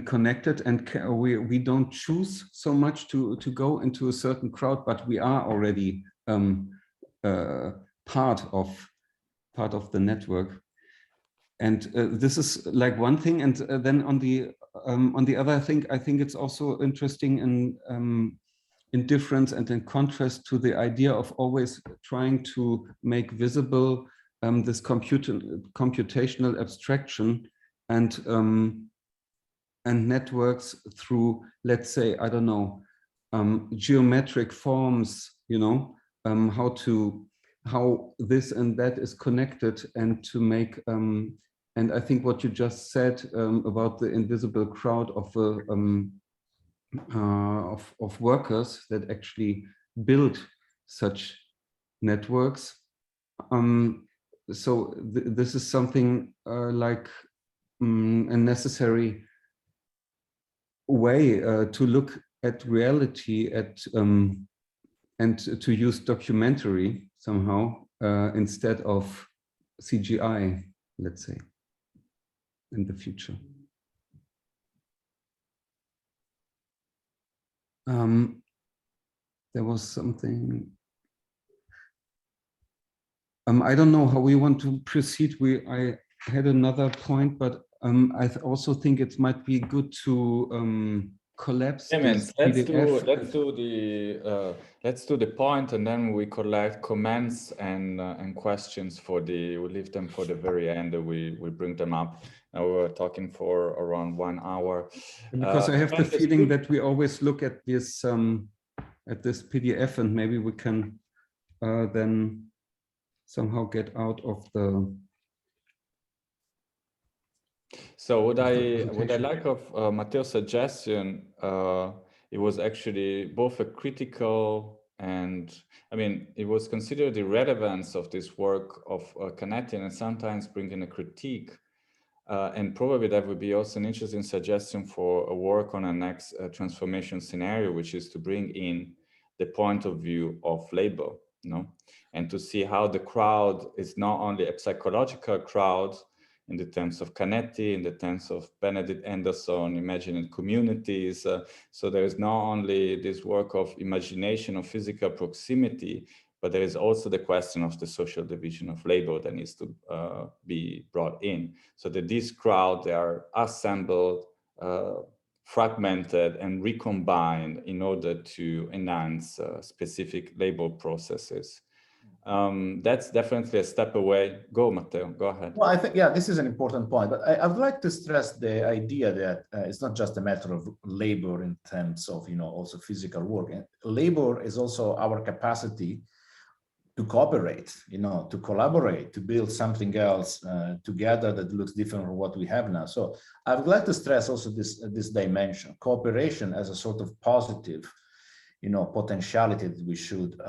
connected, and we don't choose so much to go into a certain crowd, but we are already part of the network. And this is like one thing. And then on the on the other thing, I think it's also interesting in difference and in contrast to the idea of always trying to make visible this computational abstraction and networks through, let's say, I don't know, geometric forms, you know, how this and that is connected, and to make and I think what you just said about the invisible crowd of workers that actually build such networks. So this is something like a necessary way to look at reality and to use documentary somehow instead of CGI, let's say, in the future. There was something. I don't know how we want to proceed. I had another point, but I also think it might be good to collapse. Clemens, let's do the point, and then we collect comments and questions we leave them for the very end. We bring them up. Now we're talking for around 1 hour. Because I have the feeling that we always look at this PDF, and maybe we can then somehow get out of the. So what I like of Matteo's suggestion, it was actually both a critical and, I mean, it was considered the relevance of this work of Canetti, and sometimes bringing a critique. And probably that would be also an interesting suggestion for a work on a next transformation scenario, which is to bring in the point of view of labor, you know, and to see how the crowd is not only a psychological crowd in the terms of Canetti, in the terms of Benedict Anderson, imagining communities. So there is not only this work of imagination of physical proximity, but there is also the question of the social division of labor that needs to be brought in. So that this crowd, they are assembled, fragmented, and recombined in order to enhance specific labor processes. That's definitely a step away. Go, Matteo, go ahead. Well, I think, yeah, this is an important point, but I would like to stress the idea that it's not just a matter of labor in terms of, you know, also physical work. And labor is also our capacity to cooperate, you know, to collaborate, to build something else together that looks different from what we have now. So I would like to stress also this dimension, cooperation as a sort of positive, you know, potentiality that we should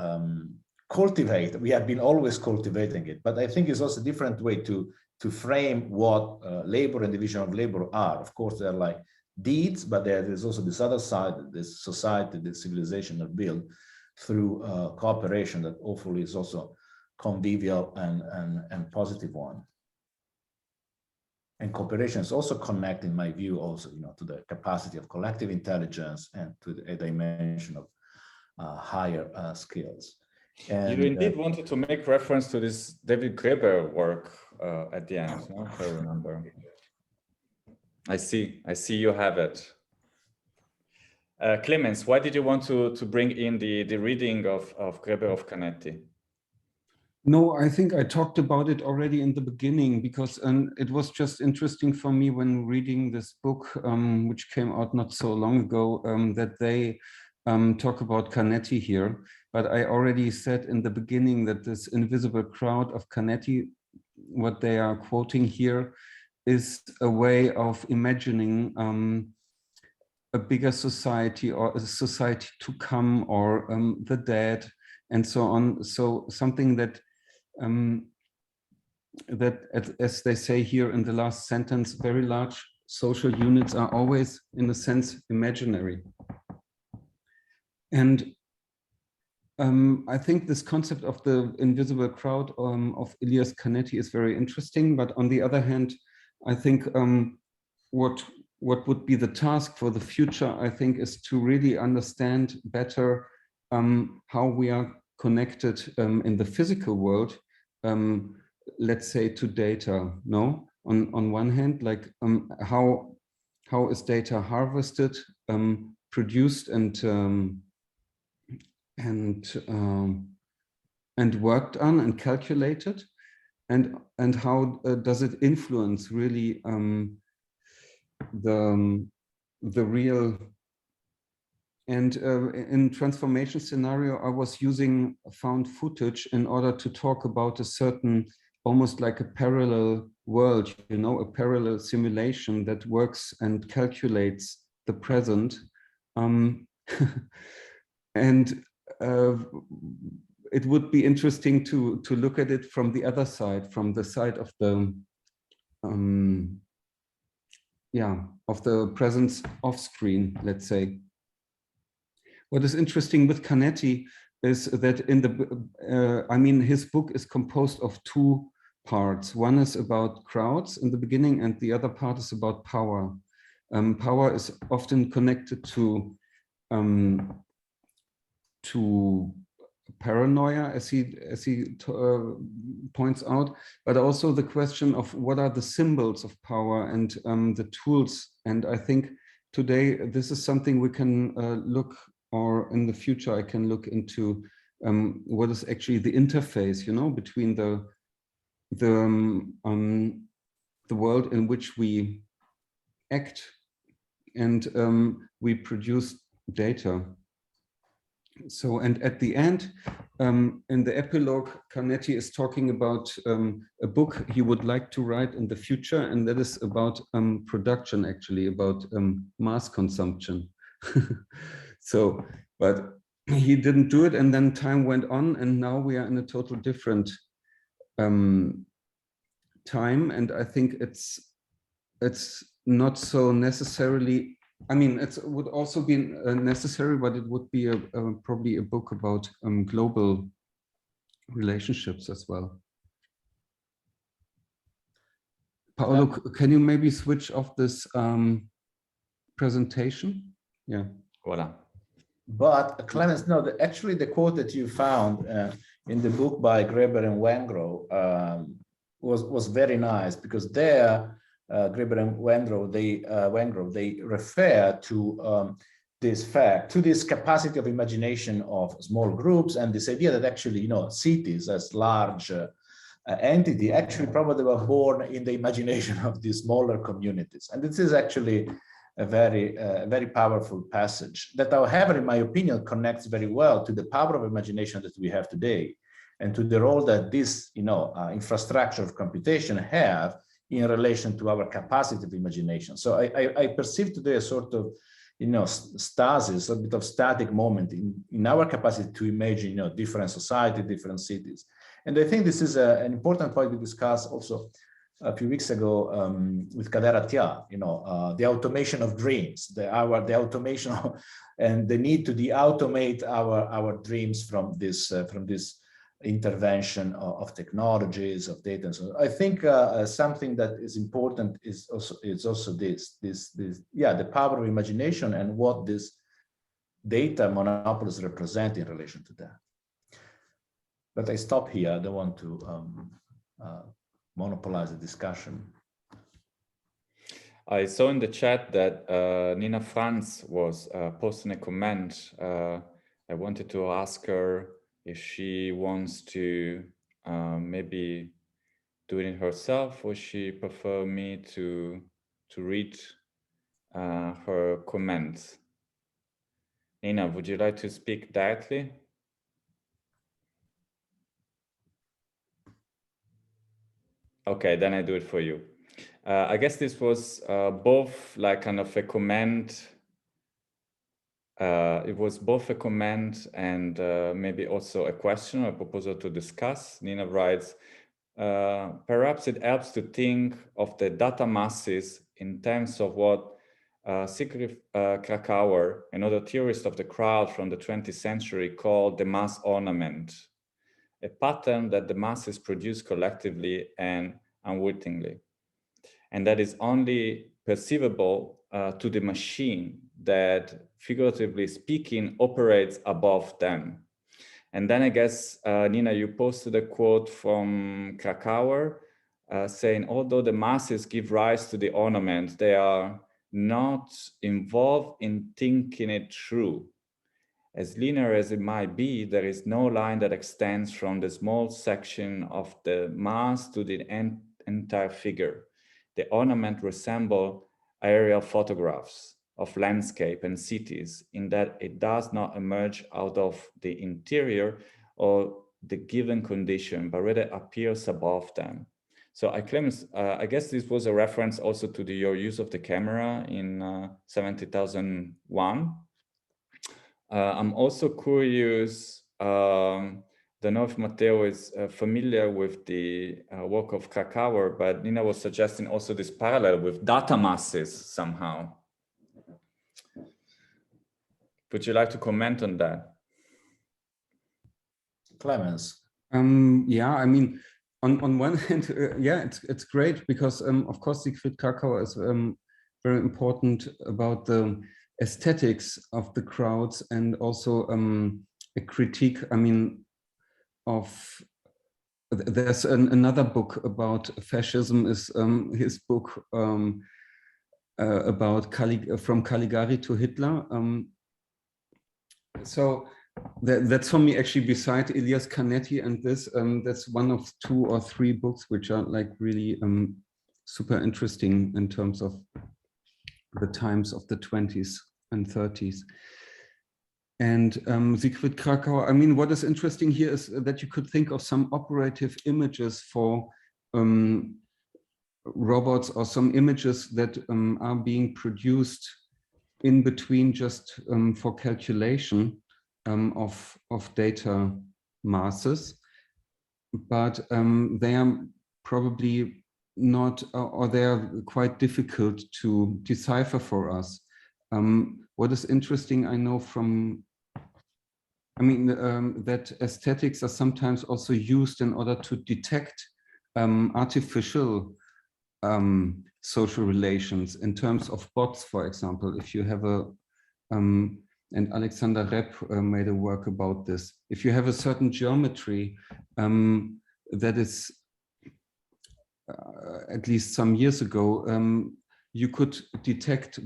cultivate. We have been always cultivating it, but I think it's also a different way to frame what labor and division of labor are. Of course, they're like deeds, but there is also this other side, this society, this civilization are built through cooperation that hopefully is also convivial and positive one. And cooperation is also connected, in my view, also, you know, to the capacity of collective intelligence and to a dimension of higher skills. And, you indeed wanted to make reference to this David Graeber work at the end, no? If I remember. I see you have it. Clemens, why did you want to bring in the reading of Graeber of Canetti? No, I think I talked about it already in the beginning, because it was just interesting for me when reading this book, which came out not so long ago, that they talk about Canetti here. But I already said in the beginning that this invisible crowd of Canetti, what they are quoting here, is a way of imagining a bigger society, or a society to come, or the dead, and so on. So something that, as they say here in the last sentence, very large social units are always, in a sense, imaginary. And I think this concept of the invisible crowd of Elias Canetti is very interesting. But on the other hand, I think what would be the task for the future, I think, is to really understand better how we are connected in the physical world, let's say, to data. No, on one hand, like how how is data harvested, produced, and worked on and calculated, and how does it influence really the real. And in transformation scenario, I was using found footage in order to talk about a certain, almost like a parallel world, you know, a parallel simulation that works and calculates the present. And it would be interesting to look at it from the other side, from the side of the of the presence off screen, let's say. What is interesting with Canetti is that in the, I mean, his book is composed of two parts. One is about crowds in the beginning, and the other part is about power. Power is often connected to paranoia, as he points out, but also the question of what are the symbols of power and the tools. And I think today this is something we can look, or in the future I can look into what is actually the interface, you know, between the world in which we act and we produce data. So, and at the end, in the epilogue, Canetti is talking about a book he would like to write in the future, and that is about production, actually, about mass consumption. So, but he didn't do it, and then time went on, and now we are in a total different time, and I think it's not so necessarily. I mean, it would also be necessary, but it would be probably a book about global relationships as well. Paolo, can you maybe switch off this presentation? Yeah. Voila. But Clemens, no, actually the quote that you found in the book by Greber and Wengrow was very nice, because there Greber and Wengrow they refer to this fact, to this capacity of imagination of small groups, and this idea that actually, you know, cities as large entity actually probably were born in the imagination of these smaller communities. And this is actually a very powerful passage that, however, in my opinion, connects very well to the power of imagination that we have today, and to the role that this, you know, infrastructure of computation have in relation to our capacity of imagination. So I perceive today a sort of, you know, stasis, a bit of static moment in our capacity to imagine, you know, different society, different cities. And I think this is an important point we discussed also a few weeks ago with Kader Attia, you know, the automation of dreams, the automation of, and the need to de-automate our dreams from this intervention of technologies, of data. And so I think something that is important is also this, the power of imagination and what this data monopolies represent in relation to that. But I stop here. I don't want to monopolize the discussion. I saw in the chat that Nina Franz was posting a comment. I wanted to ask her if she wants to maybe do it herself, or she prefer me to read her comments. Nina, would you like to speak directly? Okay, then I do it for you. I guess this was both like kind of a comment. It was both a comment and maybe also a question or a proposal to discuss. Nina writes, perhaps it helps to think of the data masses in terms of what Sigrid Krakauer, another theorist of the crowd from the 20th century, called the mass ornament, a pattern that the masses produce collectively and unwittingly, and that is only perceivable to the machine that, figuratively speaking, operates above them. And then I guess, Nina, you posted a quote from Krakauer saying, although the masses give rise to the ornament, they are not involved in thinking it through. As linear as it might be, there is no line that extends from the small section of the mass to the entire figure. The ornament resembles aerial photographs of landscape and cities in that it does not emerge out of the interior or the given condition, but rather appears above them. So I guess this was a reference also to your use of the camera in 70,001. I'm also curious, don't know if Matteo is familiar with the work of Krakauer, but Nina was suggesting also this parallel with data masses somehow. Would you like to comment on that? Clemens. Yeah, I mean, on one hand, yeah, it's great because of course Siegfried Krakauer is very important about the aesthetics of the crowds and also a critique, I mean, of there's another book about fascism is his book about from Caligari to Hitler. So that's for me actually beside Elias Canetti and this, that's one of 2 or 3 books which are like really super interesting in terms of the times of the 20s and 30s. And Siegfried Krakauer, I mean, what is interesting here is that you could think of some operative images for robots or some images that are being produced in between just for calculation of data masses, but they are probably not, or they are quite difficult to decipher for us. What is interesting, I know from, I mean, that aesthetics are sometimes also used in order to detect artificial social relations in terms of bots, for example. If you have a, and Alexander Repp made a work about this. If you have a certain geometry that is, at least some years ago, you could detect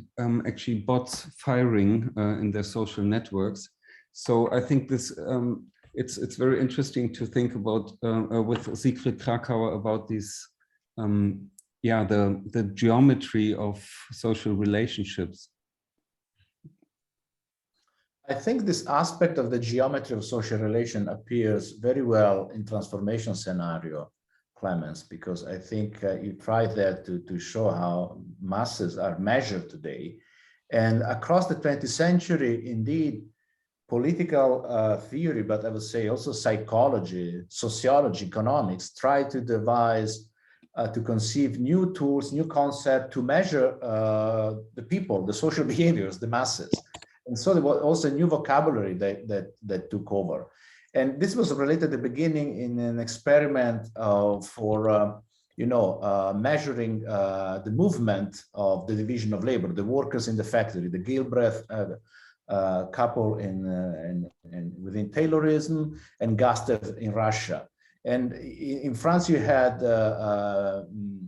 actually bots firing in their social networks. So I think this it's very interesting to think about with Siegfried Krakauer about these yeah, the geometry of social relationships. I think this aspect of the geometry of social relation appears very well in transformation scenario, Clemens, because I think you tried there to show how masses are measured today. And across the 20th century, indeed, political theory, but I would say also psychology, sociology, economics, try to devise, to conceive new tools, new concepts to measure the people, the social behaviors, the masses. And so there was also a new vocabulary that took over. And this was related at the beginning in an experiment for, measuring the movement of the division of labor, the workers in the factory, the Gilbreth couple within Taylorism and Gastev in Russia. And in France, you had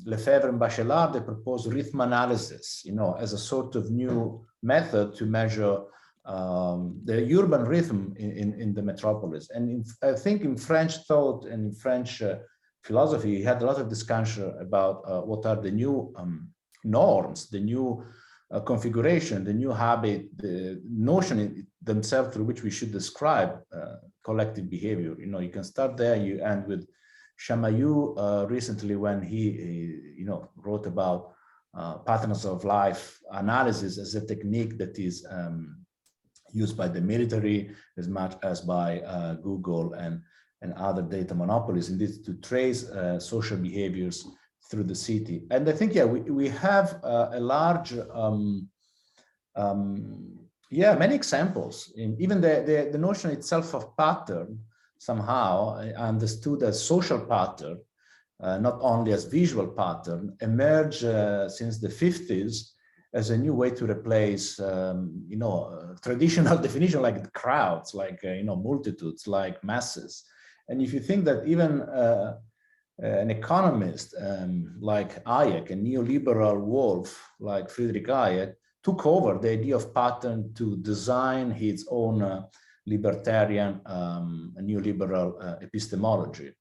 Lefebvre and Bachelard, they proposed rhythm analysis, as a sort of new method to measure the urban rhythm in the metropolis. And I think in French thought and in French philosophy, you had a lot of discussion about what are the new norms, the new configuration, the new habit, the notion themselves through which we should describe collective behavior. You can start there, you end with Chamayou recently when he wrote about patterns of life analysis as a technique that is used by the military as much as by Google and other data monopolies, indeed to trace social behaviors through the city. And I think, yeah, we have a large, many examples. Even the notion itself of pattern somehow understood as social pattern, not only as visual pattern, emerged since the 50s as a new way to replace, traditional definition like crowds, like, multitudes, like masses. And if you think that even an economist like Hayek, a neoliberal wolf like Friedrich Hayek, took over the idea of pattern to design his own libertarian neoliberal epistemology.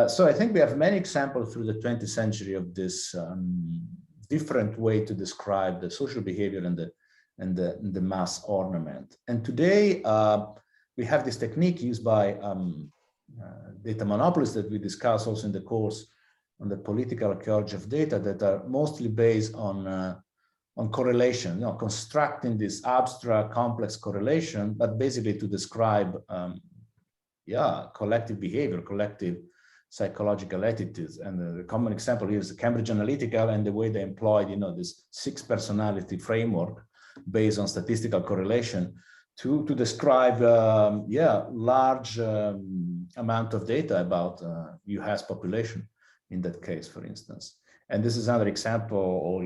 So I think we have many examples through the 20th century of this different way to describe the social behavior and the mass ornament. And today we have this technique used by data monopolists that we discuss also in the course on the political archaeology of data, that are mostly based on correlation, constructing this abstract, complex correlation, but basically to describe, collective behavior, collective psychological attitudes. And the common example here is Cambridge Analytica and the way they employed, this 6 personality framework based on statistical correlation to describe, large amount of data about US population in that case, for instance. And this is another example, or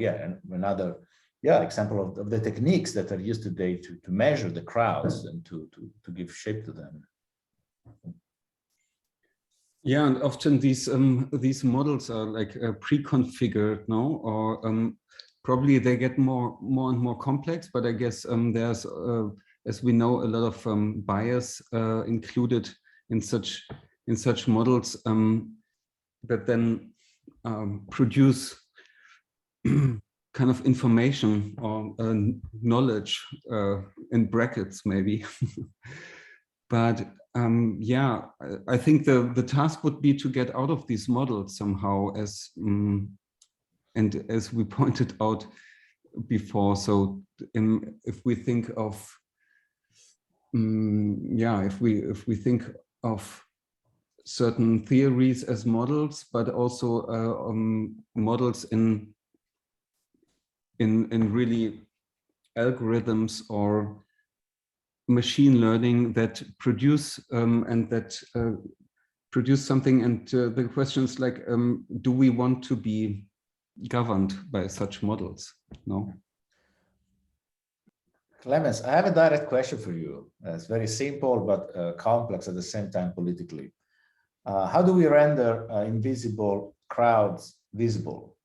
another example of the techniques that are used today to measure the crowds and to give shape to them. Yeah, and often these models are like pre-configured, no? Or probably they get more and more complex. But I guess there's, as we know, a lot of bias included in such models that then produce kind of information or knowledge in brackets, maybe. But I think the task would be to get out of these models somehow, and as we pointed out before. So if we think of if we think of certain theories as models, but also models in really algorithms or machine learning that produce produce something, and the question is like, do we want to be governed by such models? No. Clemens, I have a direct question for you. It's very simple but complex at the same time politically. How do we render invisible crowds visible?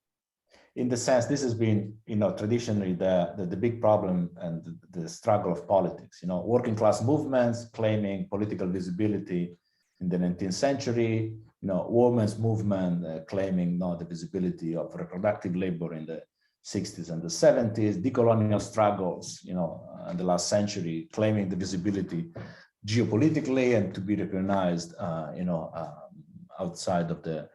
In the sense, this has been, traditionally the big problem and the struggle of politics. Working class movements claiming political visibility in the 19th century. Women's movement claiming the visibility of reproductive labor in the 60s and the 70s. Decolonial struggles, in the last century, claiming the visibility geopolitically and to be recognized, outside of the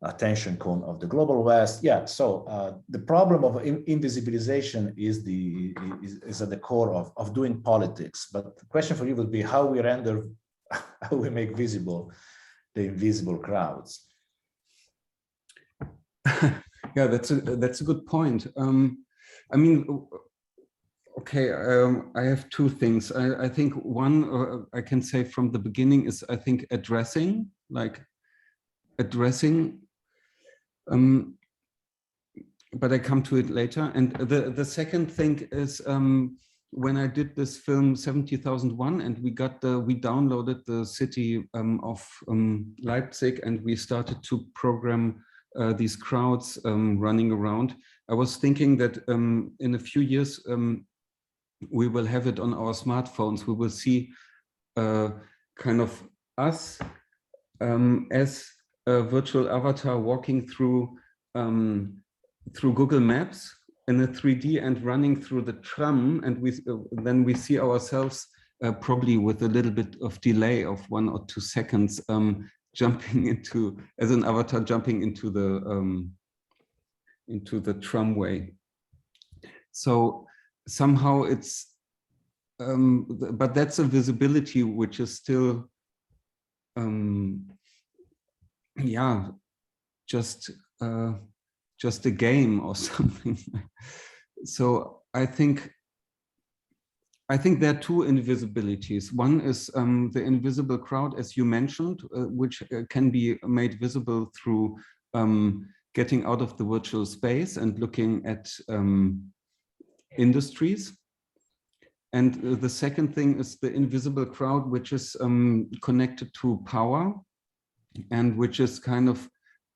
attention cone of the global West. So the problem of invisibilization is at the core of doing politics. But the question for you would be how we make visible the invisible crowds. Yeah, that's a good point. I mean, okay, I have two things. I think one I can say from the beginning is, I think, addressing. But I come to it later. And the second thing is, when I did this film 70,001, and we downloaded the city of Leipzig, and we started to program these crowds running around. I was thinking that in a few years we will have it on our smartphones. We will see kind of us as a virtual avatar walking through Google Maps in a 3D and running through the tram, and then we see ourselves probably with a little bit of delay of 1 or 2 seconds jumping into, as an avatar, jumping into the tramway. So somehow it's but that's a visibility which is still just a game or something. So I think there are two invisibilities. One is the invisible crowd, as you mentioned, which can be made visible through getting out of the virtual space and looking at industries. And the second thing is the invisible crowd, which is connected to power, and which is kind of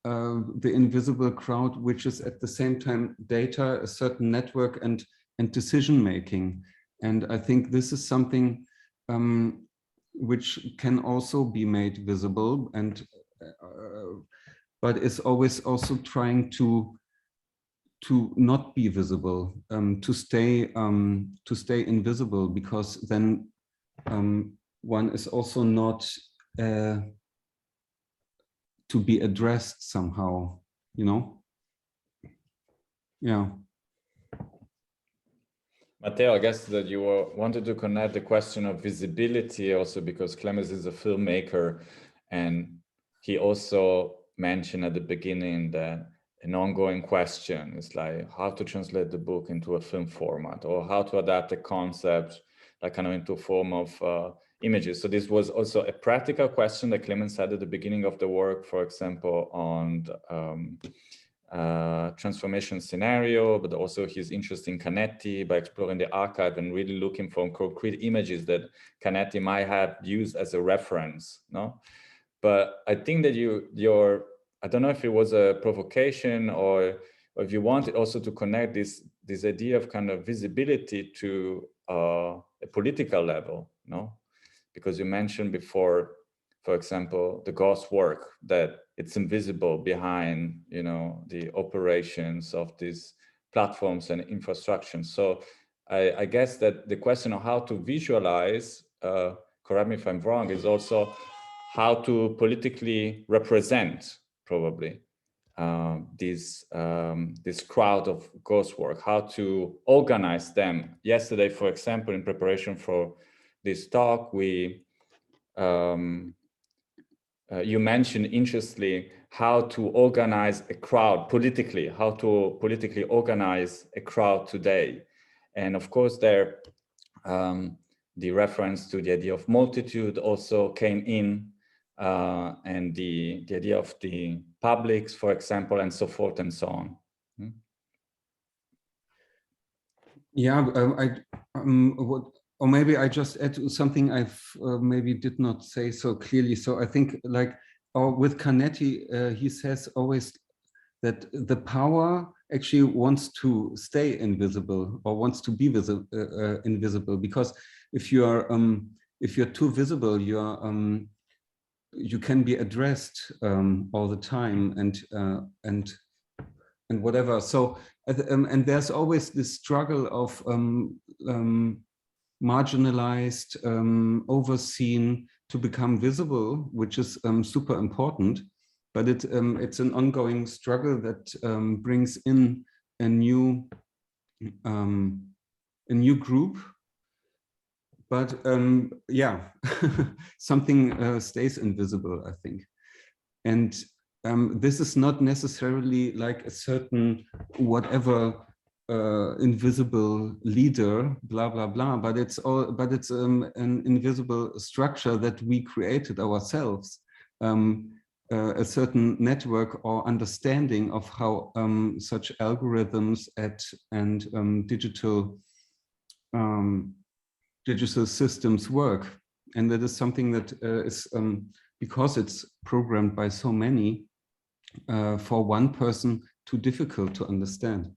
the invisible crowd, which is at the same time data, a certain network, and decision making. And I think this is something which can also be made visible, and but is always also trying to not be visible, to stay invisible, because then one is also not to be addressed somehow, you know? Yeah. Matteo, I guess that you wanted to connect the question of visibility also because Clemens is a filmmaker, and he also mentioned at the beginning that an ongoing question is like how to translate the book into a film format, or how to adapt a concept like kind of into a form of images. So this was also a practical question that Clemens had at the beginning of the work, for example, on transformation scenario, but also his interest in Canetti by exploring the archive and really looking for concrete images that Canetti might have used as a reference, no? But I think that I don't know if it was a provocation or if you wanted also to connect this idea of kind of visibility to a political level, no? Because you mentioned before, for example, the ghost work, that it's invisible behind, you know, the operations of these platforms and infrastructure. So I guess that the question of how to visualize, correct me if I'm wrong, is also how to politically represent probably this crowd of ghost work, how to organize them. Yesterday, for example, in preparation for this talk, you mentioned interestingly how to organize a crowd politically, how to politically organize a crowd today. And of course, there, the reference to the idea of multitude also came in, and the idea of the publics, for example, and so forth and so on. Yeah, or maybe I just add something I've maybe did not say so clearly. So I think like with Canetti, he says always that the power actually wants to stay invisible or wants to be invisible, because if you're too visible, you can be addressed all the time and whatever. So and there's always this struggle of marginalized, overseen to become visible, which is super important. But it's an ongoing struggle that brings in a new group. But yeah, something stays invisible, I think. And this is not necessarily like a certain whatever invisible leader, blah blah blah, but it's an invisible structure that we created ourselves, a certain network or understanding of how such algorithms and digital systems work, and that is something that is because it's programmed by so many, for one person too difficult to understand.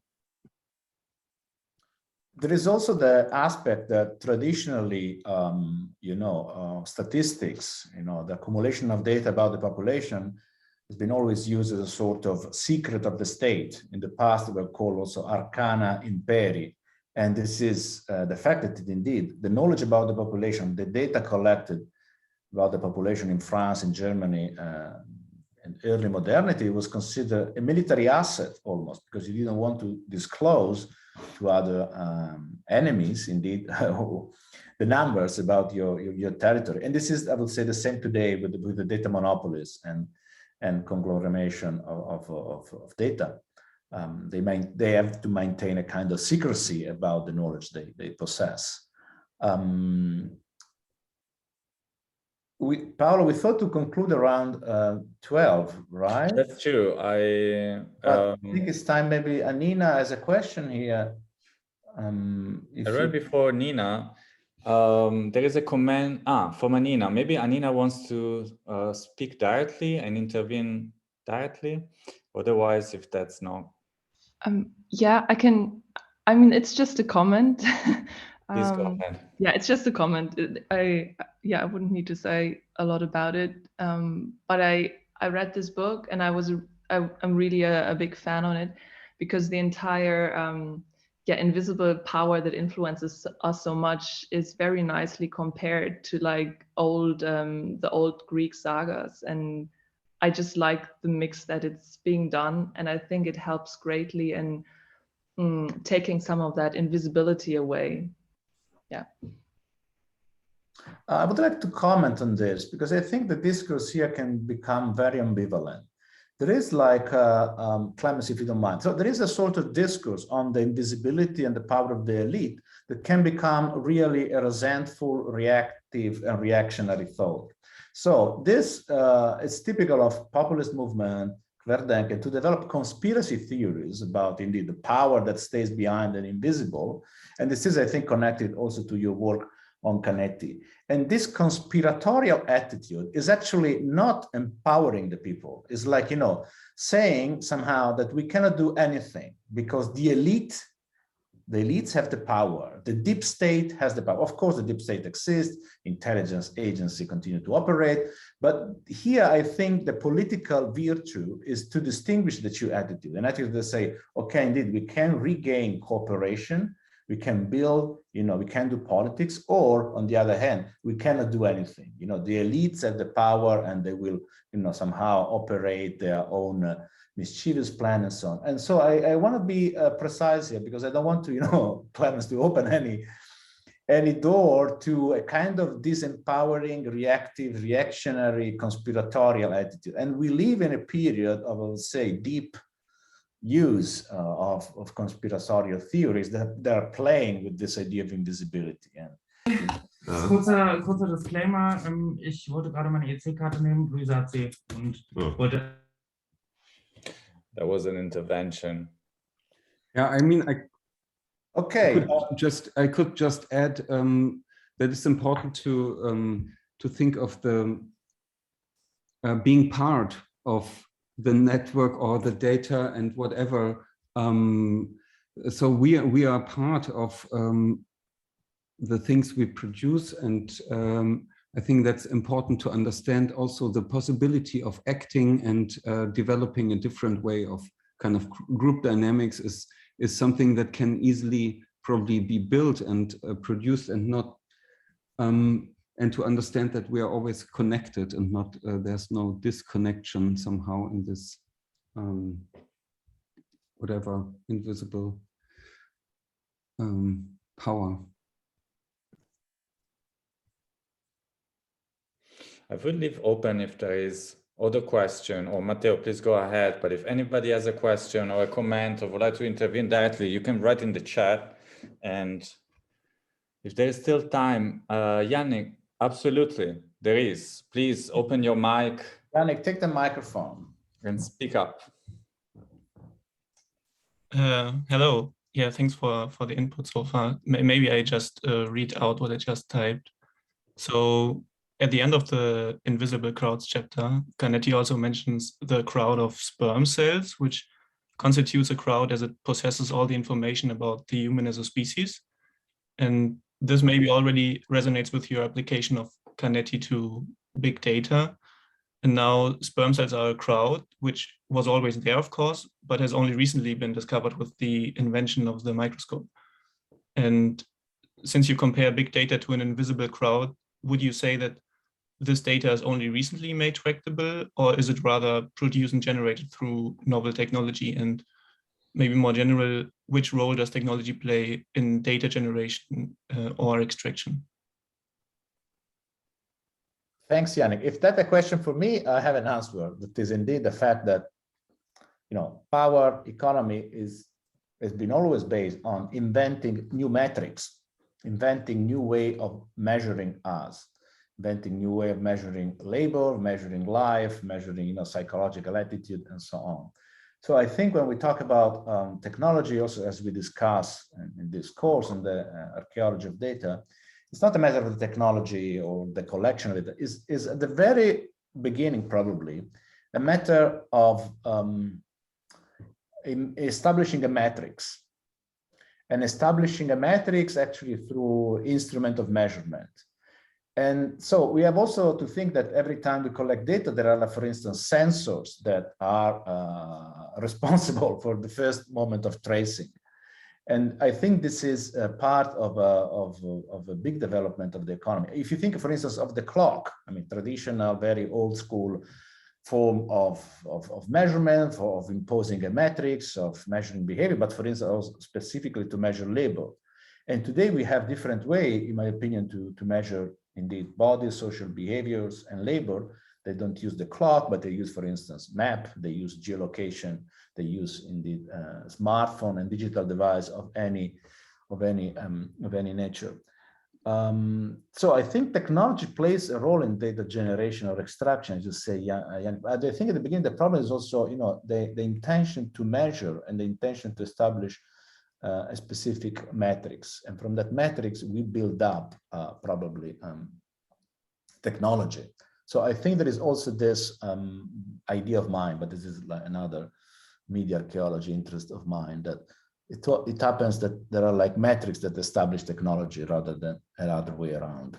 There is also the aspect that traditionally, statistics, the accumulation of data about the population has been always used as a sort of secret of the state. In the past, they were called also arcana imperi. And this is the fact that indeed the knowledge about the population, the data collected about the population in France, in Germany, in early modernity was considered a military asset almost, because you didn't want to disclose to other enemies, indeed, the numbers about your territory. And this is, I would say, the same today with the data monopolies and conglomeration of data. They have to maintain a kind of secrecy about the knowledge they possess. Paolo, we thought to conclude around 12, right? That's true. I think it's time. Maybe Anina has a question here. I read before Nina. There is a comment from Anina. Maybe Anina wants to speak directly and intervene directly. Otherwise, if that's not. Yeah, I can. I mean, it's just a comment. Please go ahead. Yeah, it's just a comment. I wouldn't need to say a lot about it. But I read this book and I'm really a big fan on it, because the entire invisible power that influences us so much is very nicely compared to like the old Greek sagas, and I just like the mix that it's being done, and I think it helps greatly in taking some of that invisibility away. Yeah. I would like to comment on this, because I think the discourse here can become very ambivalent. There is like, Clemens, if you don't mind, so there is a sort of discourse on the invisibility and the power of the elite that can become really a resentful, reactive, and reactionary thought. So this is typical of populist movement, Querdenken, to develop conspiracy theories about indeed the power that stays behind and invisible. And this is, I think, connected also to your work on Canetti. And this conspiratorial attitude is actually not empowering the people. It's like, you know, saying somehow that we cannot do anything because the elites have the power. The deep state has the power. Of course, the deep state exists. Intelligence agency continue to operate. But here, I think the political virtue is to distinguish the two attitudes. An attitude that say, okay, indeed, we can regain cooperation. We can build, you know, we can do politics, or on the other hand, we cannot do anything. You know, the elites have the power and they will, you know, somehow operate their own mischievous plan and so on. And so I want to be precise here, because I don't want to, you know, Clemens, to open any door to a kind of disempowering, reactive, reactionary, conspiratorial attitude. And we live in a period of, I would say, deep use of conspiratorial theories that are playing with this idea of invisibility. Kurzer Disclaimer, ich wollte gerade meine EC-Karte nehmen, Luisa hat sie und wollte... That was an intervention. Yeah, I mean, okay. I could just add that it's important to think of the being part of the network or the data and whatever. So we are part of the things we produce, and I think that's important to understand also the possibility of acting and developing a different way of kind of group dynamics is something that can easily probably be built and produced, and not and to understand that we are always connected and not there's no disconnection somehow in this whatever invisible power. I would leave open if there is other question, or Matteo, please go ahead. But if anybody has a question or a comment or would like to intervene directly, you can write in the chat. And if there is still time, Yannick, absolutely, there is. Please open your mic. Yannick, take the microphone and speak up. Hello. Yeah, thanks for the input so far. Maybe I just read out what I just typed. So at the end of the Invisible Crowds chapter, Canetti also mentions the crowd of sperm cells, which constitutes a crowd as it possesses all the information about the human as a species. And this maybe already resonates with your application of Canetti to big data. And now sperm cells are a crowd, which was always there, of course, but has only recently been discovered with the invention of the microscope. And since you compare big data to an invisible crowd, would you say that this data is only recently made tractable, or is it rather produced and generated through novel technology? And maybe more general, which role does technology play in data generation or extraction? Thanks, Yannick. If that's a question for me, I have an answer. That is indeed the fact that, you know, power economy has been always based on inventing new metrics, inventing new way of measuring us, inventing new way of measuring labor, measuring life, measuring, you know, psychological attitude, and so on. So I think when we talk about technology, also as we discuss in this course on the archaeology of data, it's not a matter of the technology or the collection of it. Is at the very beginning, probably, a matter of in establishing a matrix, and establishing a matrix actually through instrument of measurement. And so we have also to think that every time we collect data, there are, for instance, sensors that are responsible for the first moment of tracing. And I think this is a part of a big development of the economy. If you think, for instance, of the clock, I mean, traditional, very old school form of measurement, of imposing a matrix, of measuring behavior, but for instance, also specifically to measure labor. And today we have different way, in my opinion, to measure indeed bodies, social behaviors, and labor. They don't use the clock, but they use, for instance, map, they use geolocation, they use indeed smartphone and digital device of any nature. So I think technology plays a role in data generation or extraction, as you say, but I think at the beginning, the problem is also, you know, the intention to measure and the intention to establish a specific matrix. And from that matrix, we build up probably technology. So I think there is also this idea of mine, but this is like another media archaeology interest of mine, that it happens that there are like metrics that establish technology rather than another way around.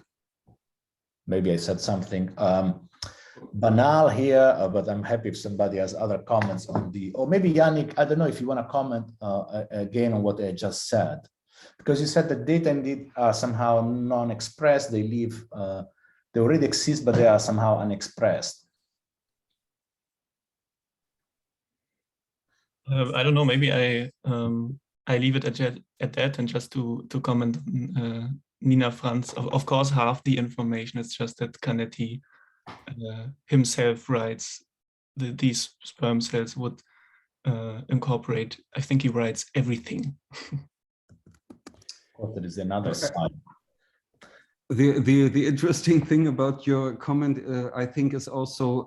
Maybe I said something banal here, but I'm happy if somebody has other comments on the, or maybe Yannick, I don't know if you want to comment again on what I just said, because you said that data indeed are somehow non-expressed, they leave, they already exist, but they are somehow unexpressed. I don't know, maybe I leave it at that, and just to comment on Nina Franz, of course, half the information is just that Canetti himself writes these sperm cells would incorporate. I think he writes everything. Oh, there is another side. The interesting thing about your comment, I think, is also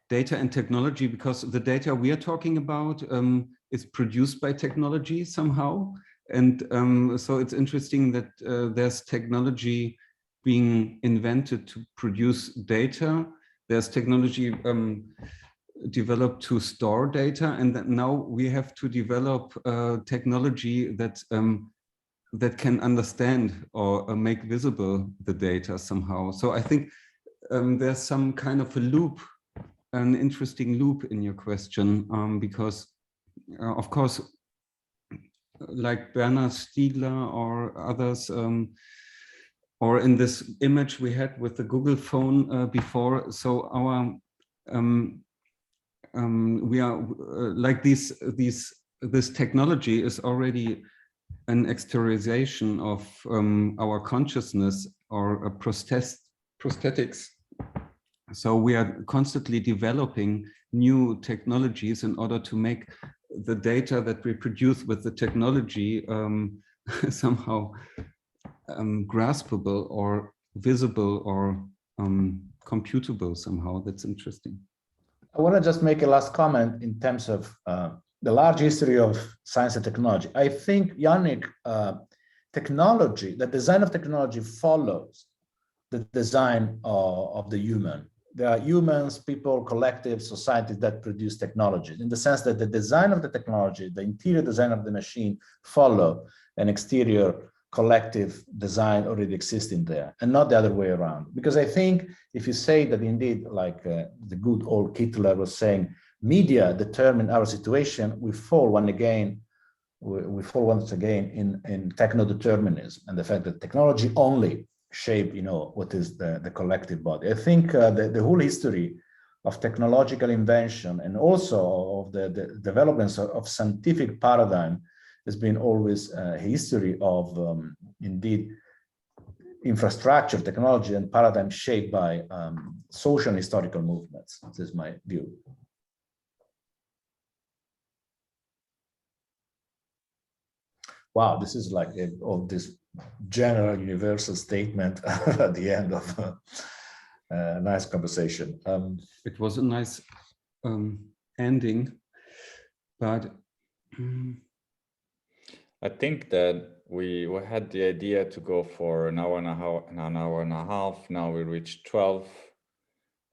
data and technology, because the data we are talking about is produced by technology somehow. And so it's interesting that there's technology being invented to produce data. There's technology developed to store data, and that now we have to develop technology that that can understand or make visible the data somehow. So I think there's some kind of a loop, an interesting loop in your question, because of course, like Bernard Stiegler or others, or in this image we had with the Google phone before. So our we are like this technology is already an exteriorization of our consciousness or a prosthetics. So we are constantly developing new technologies in order to make the data that we produce with the technology somehow graspable or visible or computable somehow. That's interesting. I want to just make a last comment in terms of the large history of science and technology. I think, Yannick, technology, the design of technology follows the design of the human. There are humans, people, collectives, societies that produce technology, in the sense that the design of the technology, the interior design of the machine, follow an exterior collective design already existing there, and not the other way around. Because I think if you say that indeed, like the good old Hitler was saying, media determine our situation, we fall once again in techno-determinism, and the fact that technology only shape, you know, what is the collective body. I think the whole history of technological invention and also of the developments of scientific paradigm has been always a history of indeed infrastructure, technology, and paradigm shaped by social and historical movements. This is my view. Wow, this is like all this general universal statement at the end of a nice conversation. It was a nice ending, but I think that we had the idea to go for an hour and a half. Now we reached 12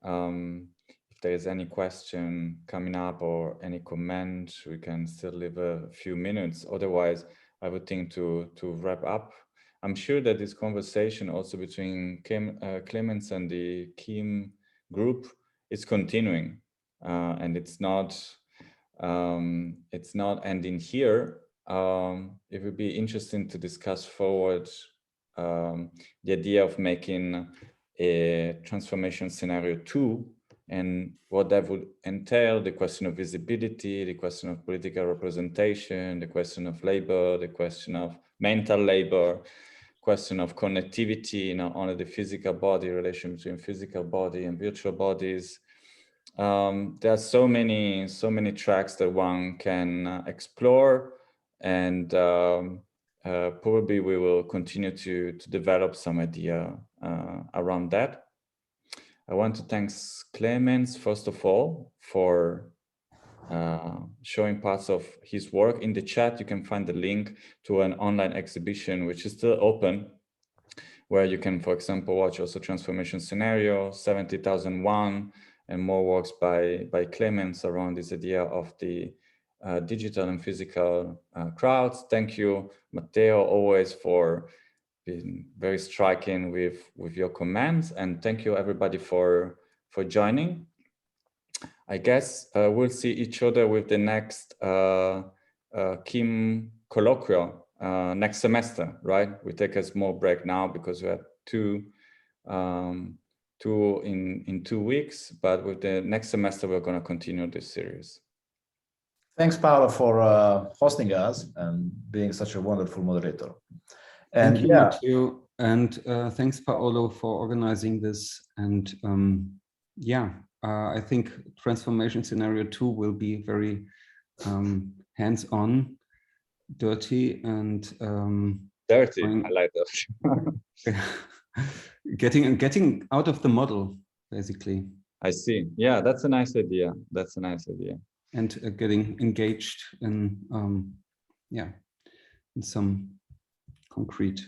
if there is any question coming up or any comment, we can still leave a few minutes. Otherwise, I would think to wrap up. I'm sure that this conversation also between Clemens and the KIM group is continuing, and it's not ending here. It would be interesting to discuss forward the idea of making a transformation scenario 2 and what that would entail, the question of visibility, the question of political representation, the question of labor, the question of mental labor, question of connectivity, not only the physical body, relation between physical body and virtual bodies. There are so many tracks that one can explore, and probably we will continue to develop some idea around that. I want to thank Clemens, first of all, for showing parts of his work. In the chat, you can find the link to an online exhibition, which is still open, where you can, for example, watch also Transformation Scenario, 70,001, and more works by Clemens around this idea of the digital and physical crowds. Thank you, Matteo, always for being very striking with your comments, and thank you everybody for joining. I guess we'll see each other with the next KIM Kolloquia next semester, right? We take a small break now because we have two in 2 weeks, but with the next semester, we're going to continue this series. Thanks, Paolo, for hosting us and being such a wonderful moderator. And thank you, Matteo, and thanks, Paolo, for organizing this. And I think Transformation Scenario 2 will be very hands-on, dirty, and dirty. I like that. getting out of the model, basically. I see. Yeah, that's a nice idea. That's a nice idea. And getting engaged in in some concrete.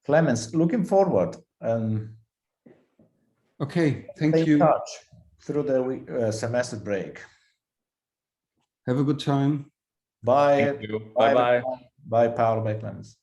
Clemens, looking forward. Okay, thank you. Stay in touch through the semester break. Have a good time. Bye. Thank you. Bye-bye. Bye, Paolo. Bye, Clemens.